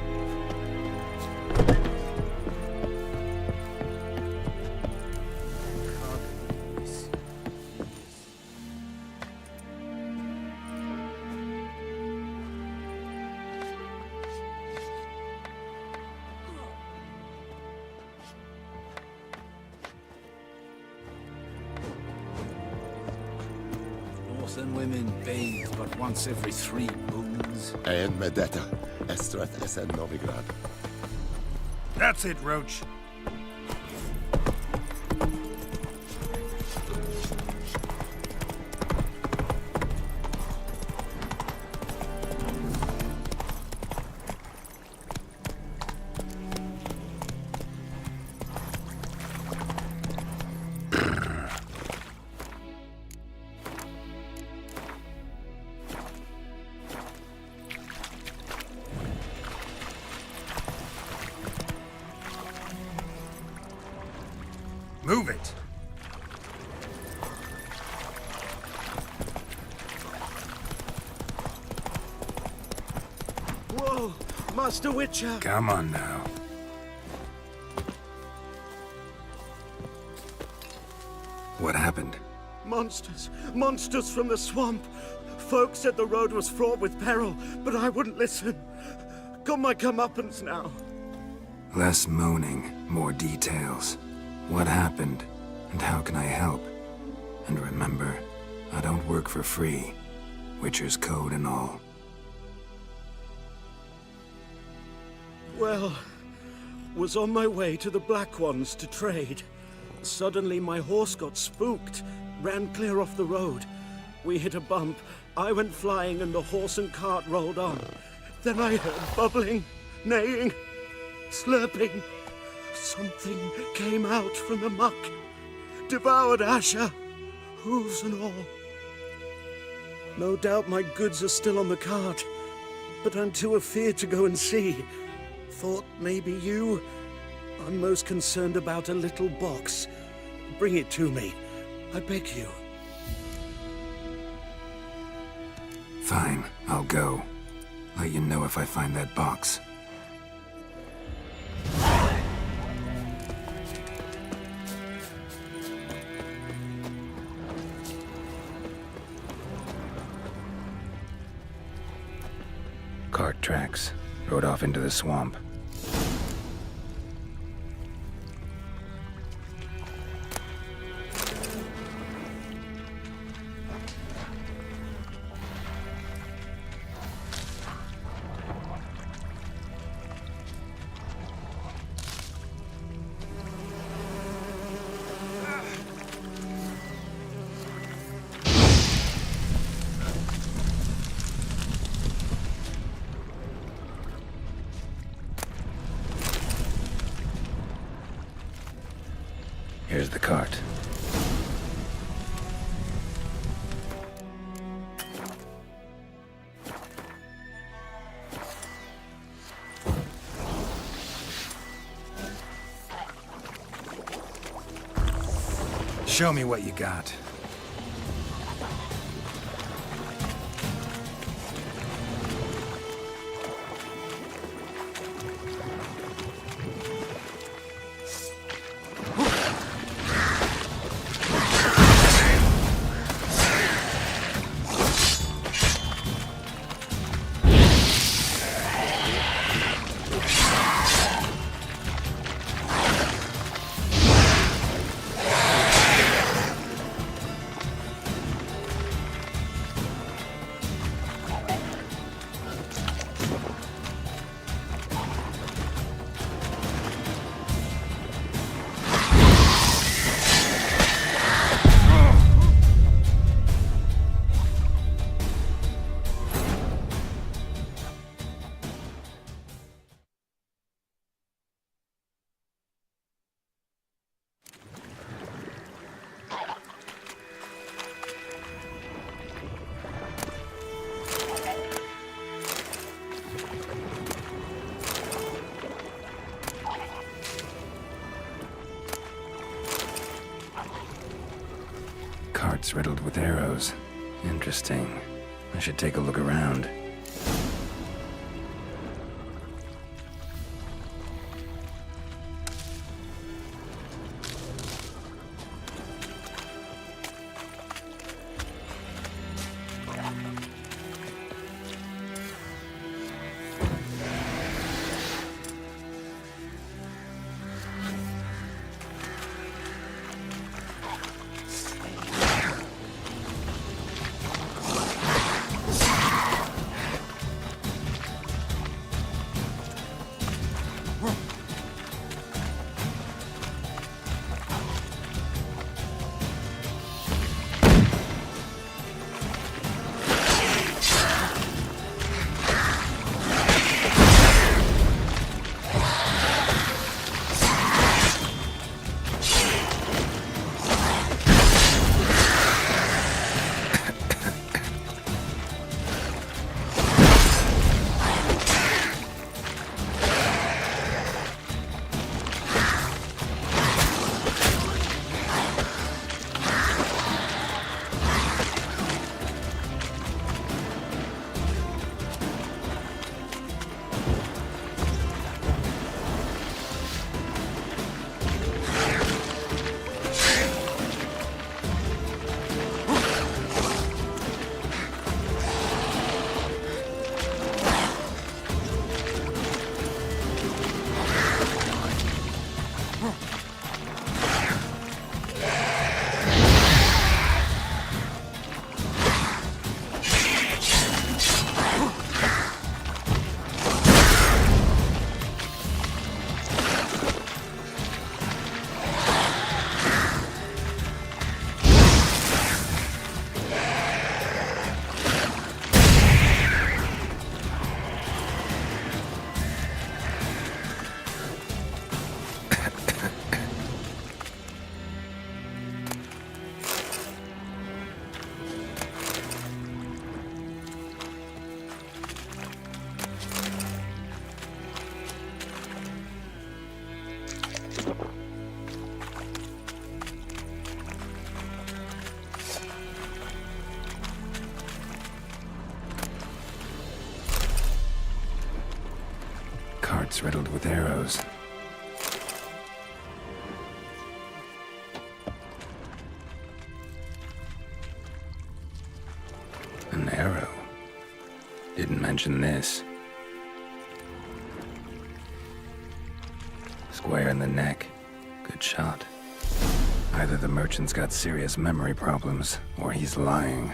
Northern women bathe but once every 3 moons. And Medeta, Estrath Essen Novigrad. That's it, Roach. Move it! Whoa! Master Witcher! Come on now. What happened? Monsters! Monsters from the swamp! Folks said the road was fraught with peril, but I wouldn't listen. Got my comeuppance now. Less moaning, more details. What happened, and how can I help? And remember, I don't work for free. Witcher's code and all. Well, was on my way to the Black Ones to trade. Suddenly my horse got spooked, ran clear off the road. We hit a bump, I went flying and the horse and cart rolled on. Then I heard bubbling, neighing, slurping. Something came out from the muck, devoured Asher, hooves and all. No doubt my goods are still on the cart, but I'm too afeard to go and see. Thought maybe you. I'm most concerned about a little box. Bring it to me, I beg you. Fine, I'll go. Let you know if I find that box. Cart tracks. Rode off into the swamp. Here's the cart. Show me what you got. Carts riddled with arrows. Interesting. I should take a look around. pockets riddled with arrows. An arrow. Didn't mention this. Square in the neck. Good shot. Either the merchant's got serious memory problems, or he's lying.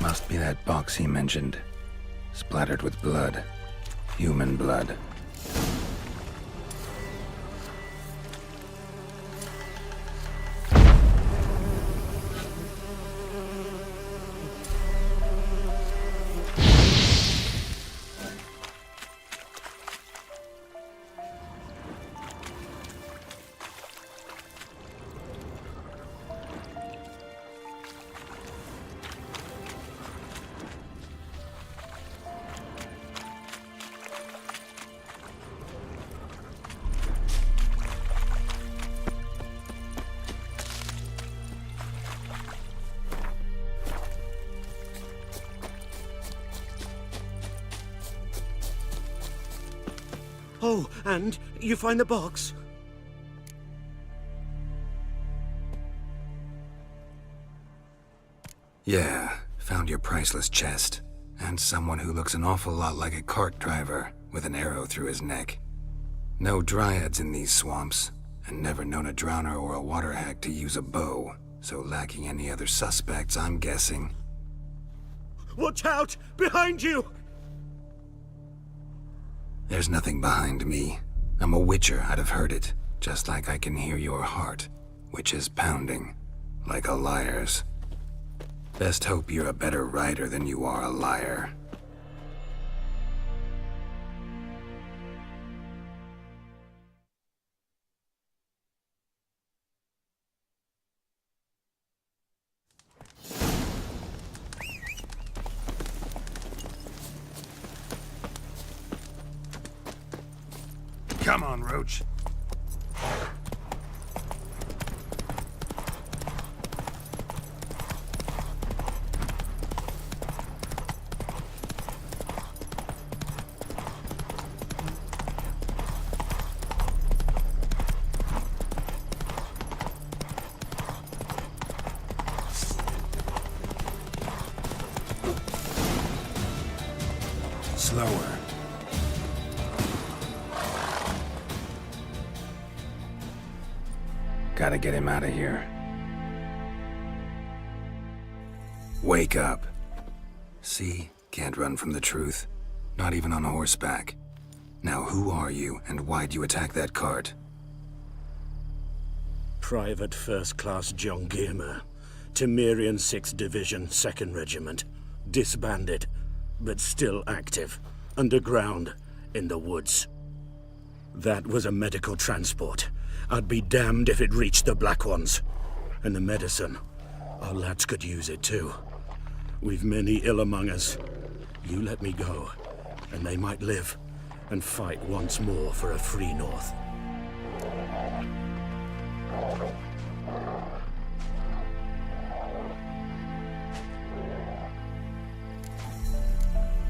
Must be that box he mentioned. Splattered with blood. Human blood. Oh, and you find the box? Yeah, found your priceless chest. And someone who looks an awful lot like a cart driver, with an arrow through his neck. No dryads in these swamps, and never known a drowner or a water hag to use a bow, so lacking any other suspects, I'm guessing. Watch out! Behind you! There's nothing behind me. I'm a witcher, I'd have heard it, just like I can hear your heart, which is pounding, like a liar's. Best hope you're a better rider than you are a liar. Come on, Roach. Slower. Gotta get him out of here. Wake up. See? Can't run from the truth. Not even on horseback. Now who are you, and why'd you attack that cart? Private First Class John Giermer, Temerian 6th Division, 2nd Regiment. Disbanded, but still active. Underground, in the woods. That was a medical transport. I'd be damned if it reached the Black Ones. And the medicine, our lads could use it too. We've many ill among us. You let me go, and they might live and fight once more for a free North.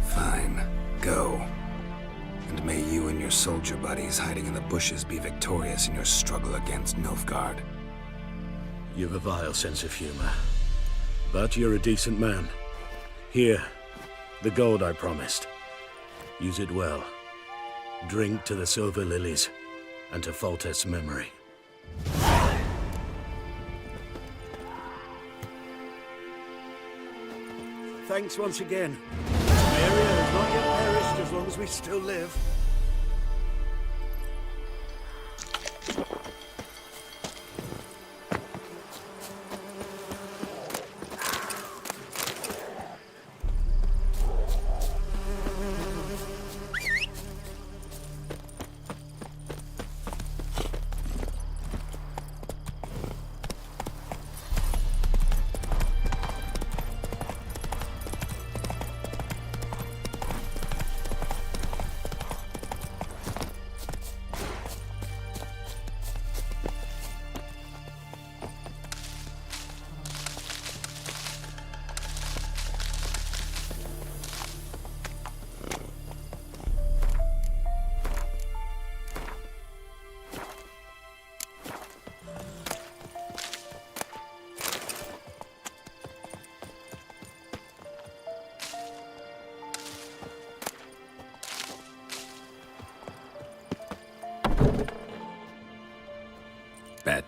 Fine. Go. And may you and your soldier buddies hiding in the bushes be victorious in your struggle against Nilfgaard. You've a vile sense of humor. But you're a decent man. Here, the gold I promised. Use it well. Drink to the silver lilies, and to Foltest's memory. Thanks once again. Temeria has not yet perished as long as we still live.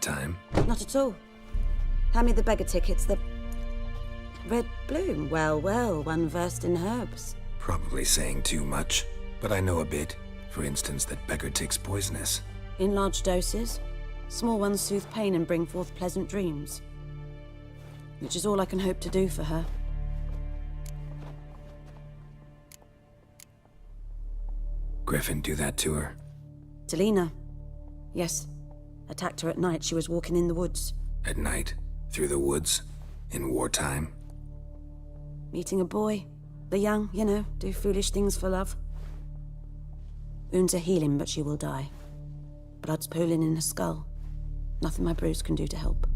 time. Not at all. Hand me the beggar tickets, the... Red bloom. Well, well, one versed in herbs. Probably saying too much, but I know a bit. For instance, that beggar tick's poisonous. In large doses. Small ones soothe pain and bring forth pleasant dreams. Which is all I can hope to do for her. Griffin do that to her? Talina. Yes. Attacked her at night. She was walking in the woods. At night? Through the woods? In wartime? Meeting a boy. The young, you know, do foolish things for love. Wounds are healing, but she will die. Blood's pooling in her skull. Nothing my bruise can do to help.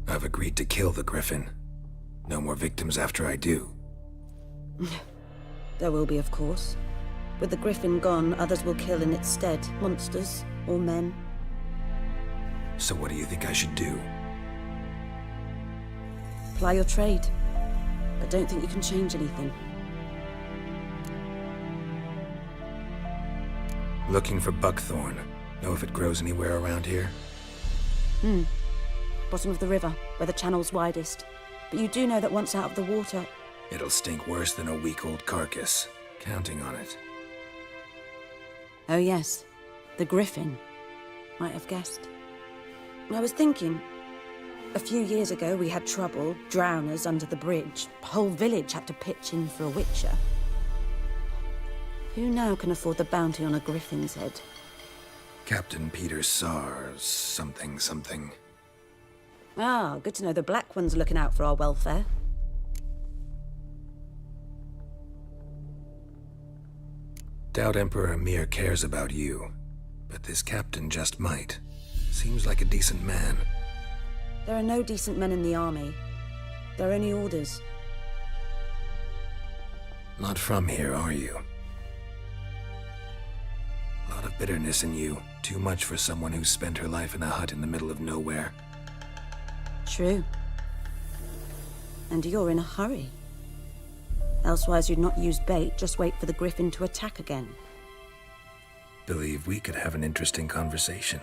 I've agreed to kill the Griffin. No more victims after I do. There will be, of course. With the Griffin gone, others will kill in its stead. Monsters, or men. So what do you think I should do? Ply your trade. But don't think you can change anything. Looking for buckthorn. Know if it grows anywhere around here? Bottom of the river, where the channel's widest. But you do know that once out of the water... It'll stink worse than a week-old carcass. Counting on it. Oh yes, the Griffin. Might have guessed. I was thinking... A few years ago we had trouble, drowners under the bridge. The whole village had to pitch in for a witcher. Who now can afford the bounty on a Griffin's head? Captain Peter Sars, something. Ah, good to know the Black One's looking out for our welfare. Doubt Emperor Emir cares about you, but this captain just might. Seems like a decent man. There are no decent men in the army. There are only orders. Not from here, are you? A lot of bitterness in you. Too much for someone who's spent her life in a hut in the middle of nowhere. True. And you're in a hurry. Elsewise you'd not use bait, just wait for the Griffin to attack again. Believe we could have an interesting conversation.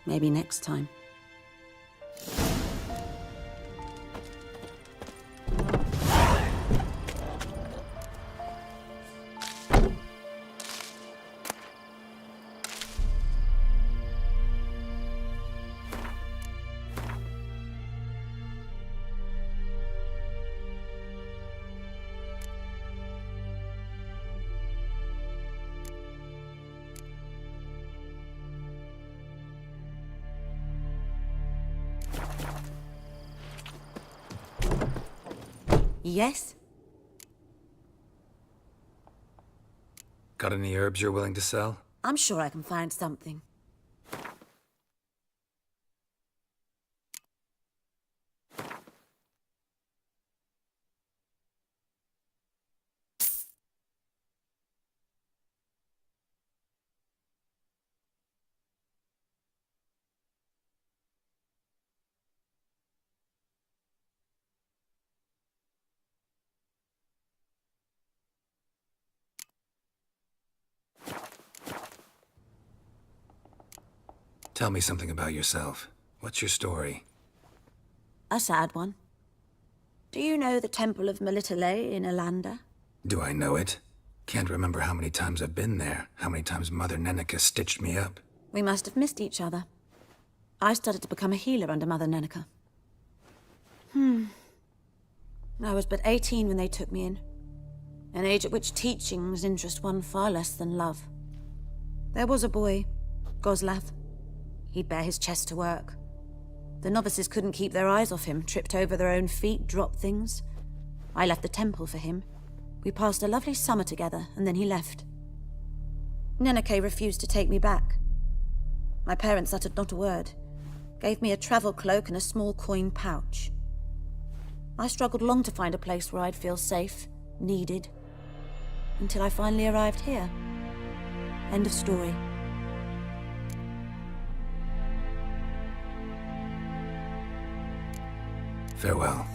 Maybe next time. Yes? Got any herbs you're willing to sell? I'm sure I can find something. Tell me something about yourself. What's your story? A sad one. Do you know the Temple of Melitele in Alanda? Do I know it? Can't remember how many times I've been there, how many times Mother Neneka stitched me up. We must have missed each other. I started to become a healer under Mother Neneka. I was but 18 when they took me in. An age at which teachings interest one far less than love. There was a boy, Goslav. He'd bare his chest to work. The novices couldn't keep their eyes off him, tripped over their own feet, dropped things. I left the temple for him. We passed a lovely summer together, and then he left. Neneke refused to take me back. My parents uttered not a word, gave me a travel cloak and a small coin pouch. I struggled long to find a place where I'd feel safe, needed, until I finally arrived here. End of story. Farewell.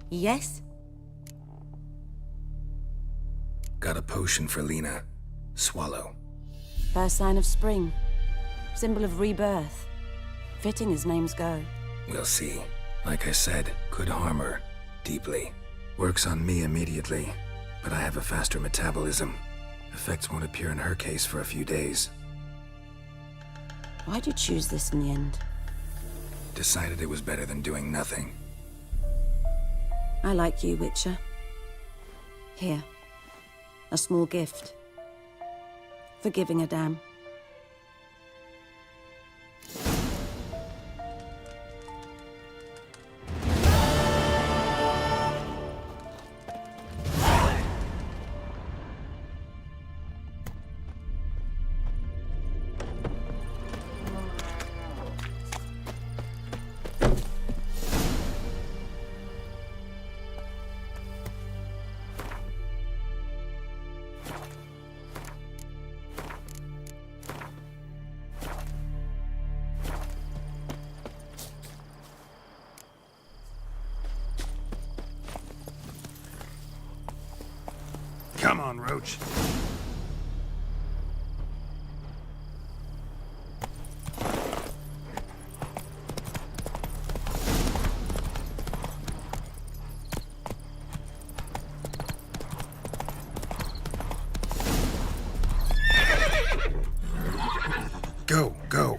Yes? Got a potion for Lena. Swallow. First sign of spring. Symbol of rebirth. Fitting as names go. We'll see. Like I said, could harm her. Deeply. Works on me immediately, but I have a faster metabolism. Effects won't appear in her case for a few days. Why'd you choose this in the end? Decided it was better than doing nothing. I like you, Witcher. Here. A small gift. For giving a damn. Come on, Roach. Go, go.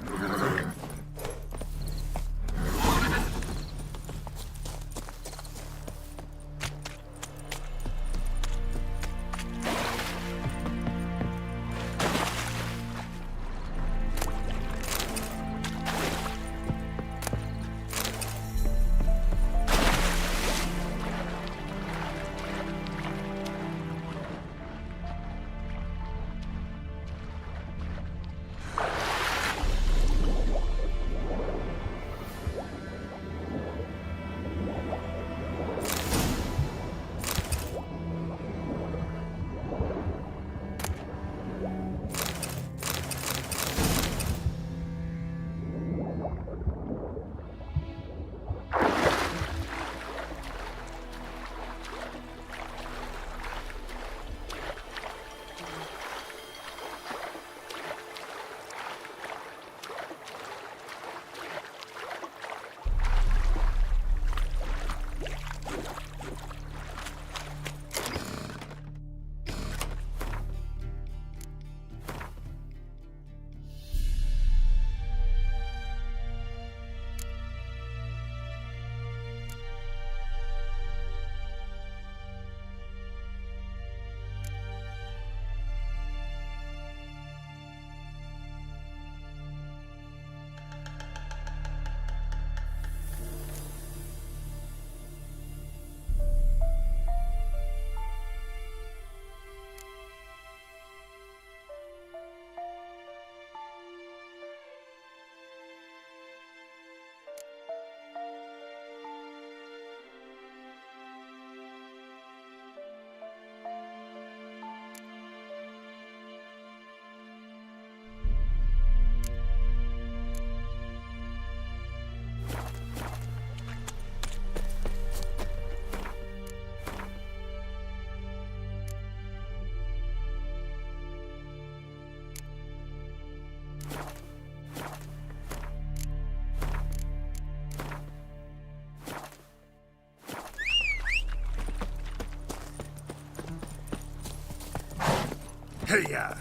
Hey-ya!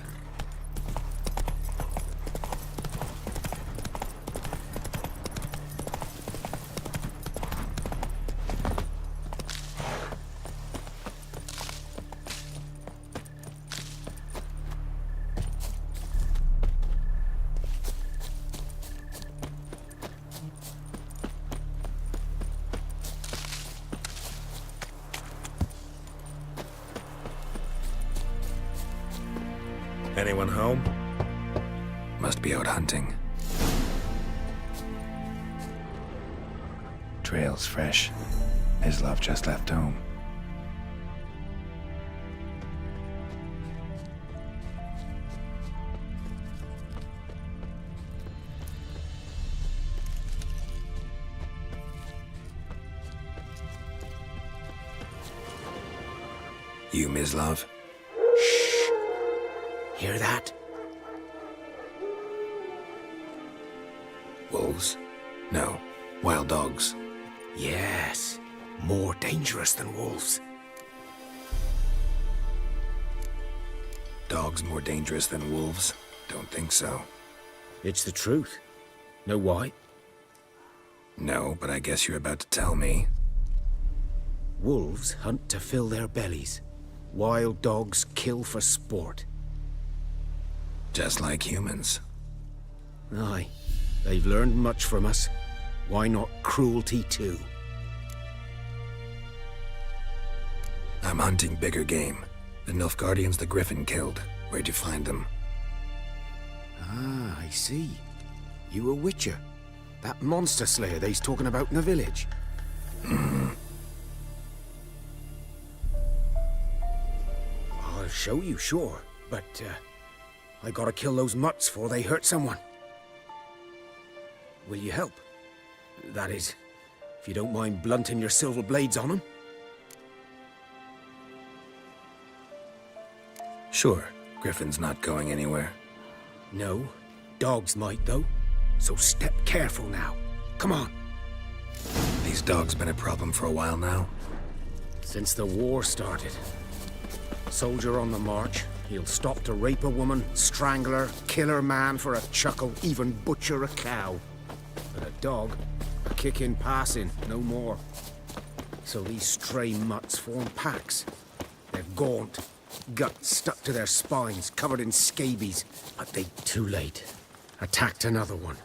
Anyone home? Must be out hunting. Trail's fresh. His love just left home. You, Mislav? Shh. Hear that? Wolves? No. Wild dogs. Yes. More dangerous than wolves. Dogs more dangerous than wolves? Don't think so. It's the truth. Know why? No, but I guess you're about to tell me. Wolves hunt to fill their bellies. Wild dogs kill for sport. Just like humans. Aye. They've learned much from us. Why not cruelty too? I'm hunting bigger game. The Nilfgaardians the Griffin killed. Where'd you find them? Ah, I see. You a witcher. That monster slayer they's talking about in the village. I'll show you, sure. But, I gotta kill those mutts before they hurt someone. Will you help? That is, if you don't mind blunting your silver blades on them. Sure. Griffin's not going anywhere. No. Dogs might, though. So step careful now. Come on. These dogs been a problem for a while now? Since the war started. Soldier on the march, he'll stop to rape a woman, strangle her, kill her man for a chuckle, even butcher a cow. But a dog, a kick in passing, no more. So these stray mutts form packs. They're gaunt, guts stuck to their spines, covered in scabies. But they too late. Attacked another one.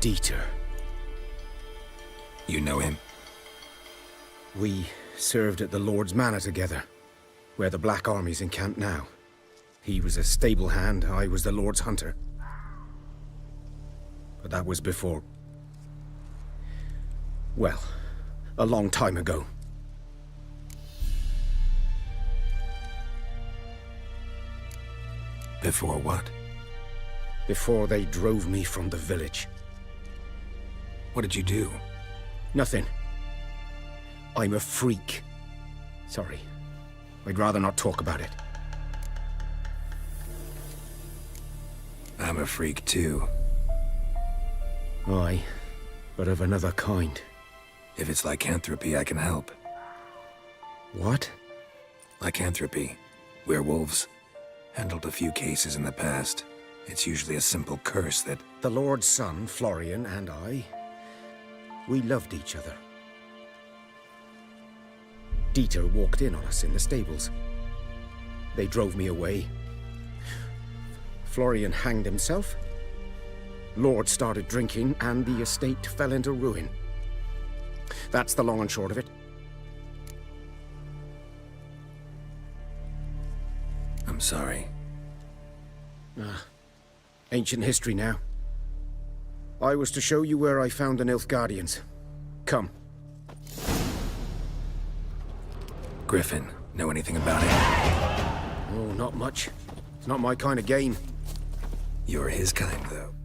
Dieter. You know him? We served at the Lord's Manor together, where the Black Army's encamped now. He was a stable hand, I was the Lord's hunter. But that was before... well, a long time ago. Before what? Before they drove me from the village. What did you do? Nothing. I'm a freak. Sorry. I'd rather not talk about it. I'm a freak too. Aye, but of another kind. If it's lycanthropy, I can help. What? Lycanthropy. Werewolves. Handled a few cases in the past. It's usually a simple curse that... The Lord's son, Florian, and I... we loved each other. Dieter walked in on us in the stables. They drove me away. Florian hanged himself. Lord started drinking, and the estate fell into ruin. That's the long and short of it. I'm sorry. Ancient history now. I was to show you where I found the Nilfgaardians. Come. Griffin, know anything about it? Oh, not much. It's not my kind of game. You're his kind, though.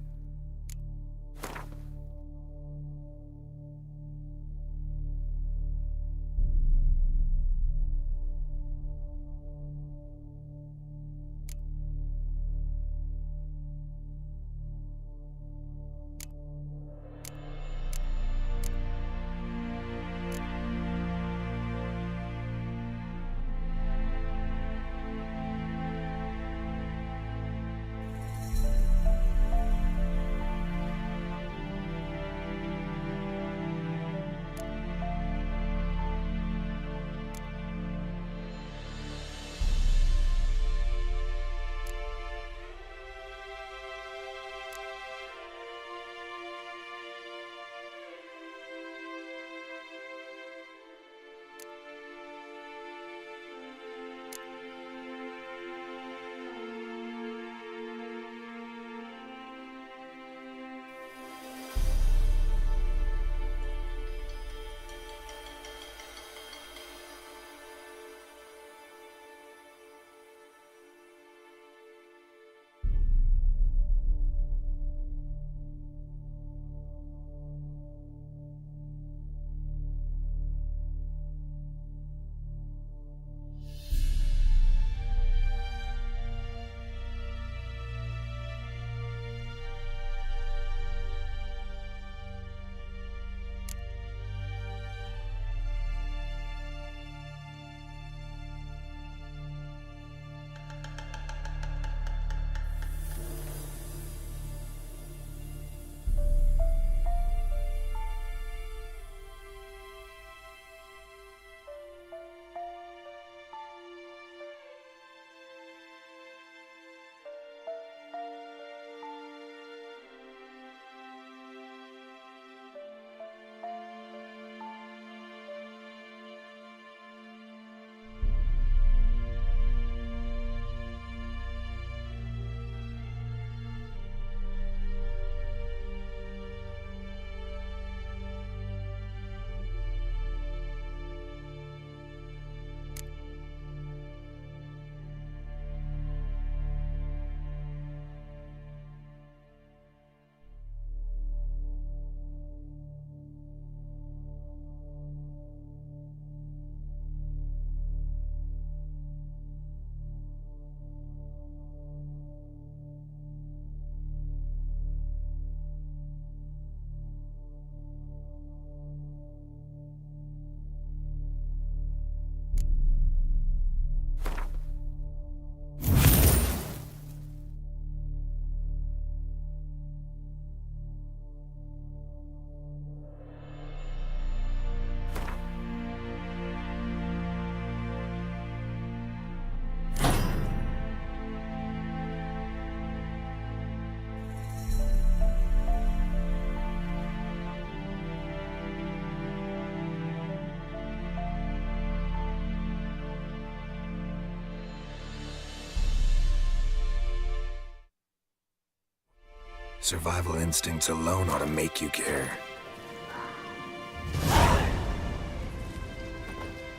Survival instincts alone ought to make you care.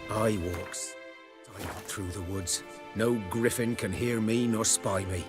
I walks silent through the woods. No griffin can hear me nor spy me.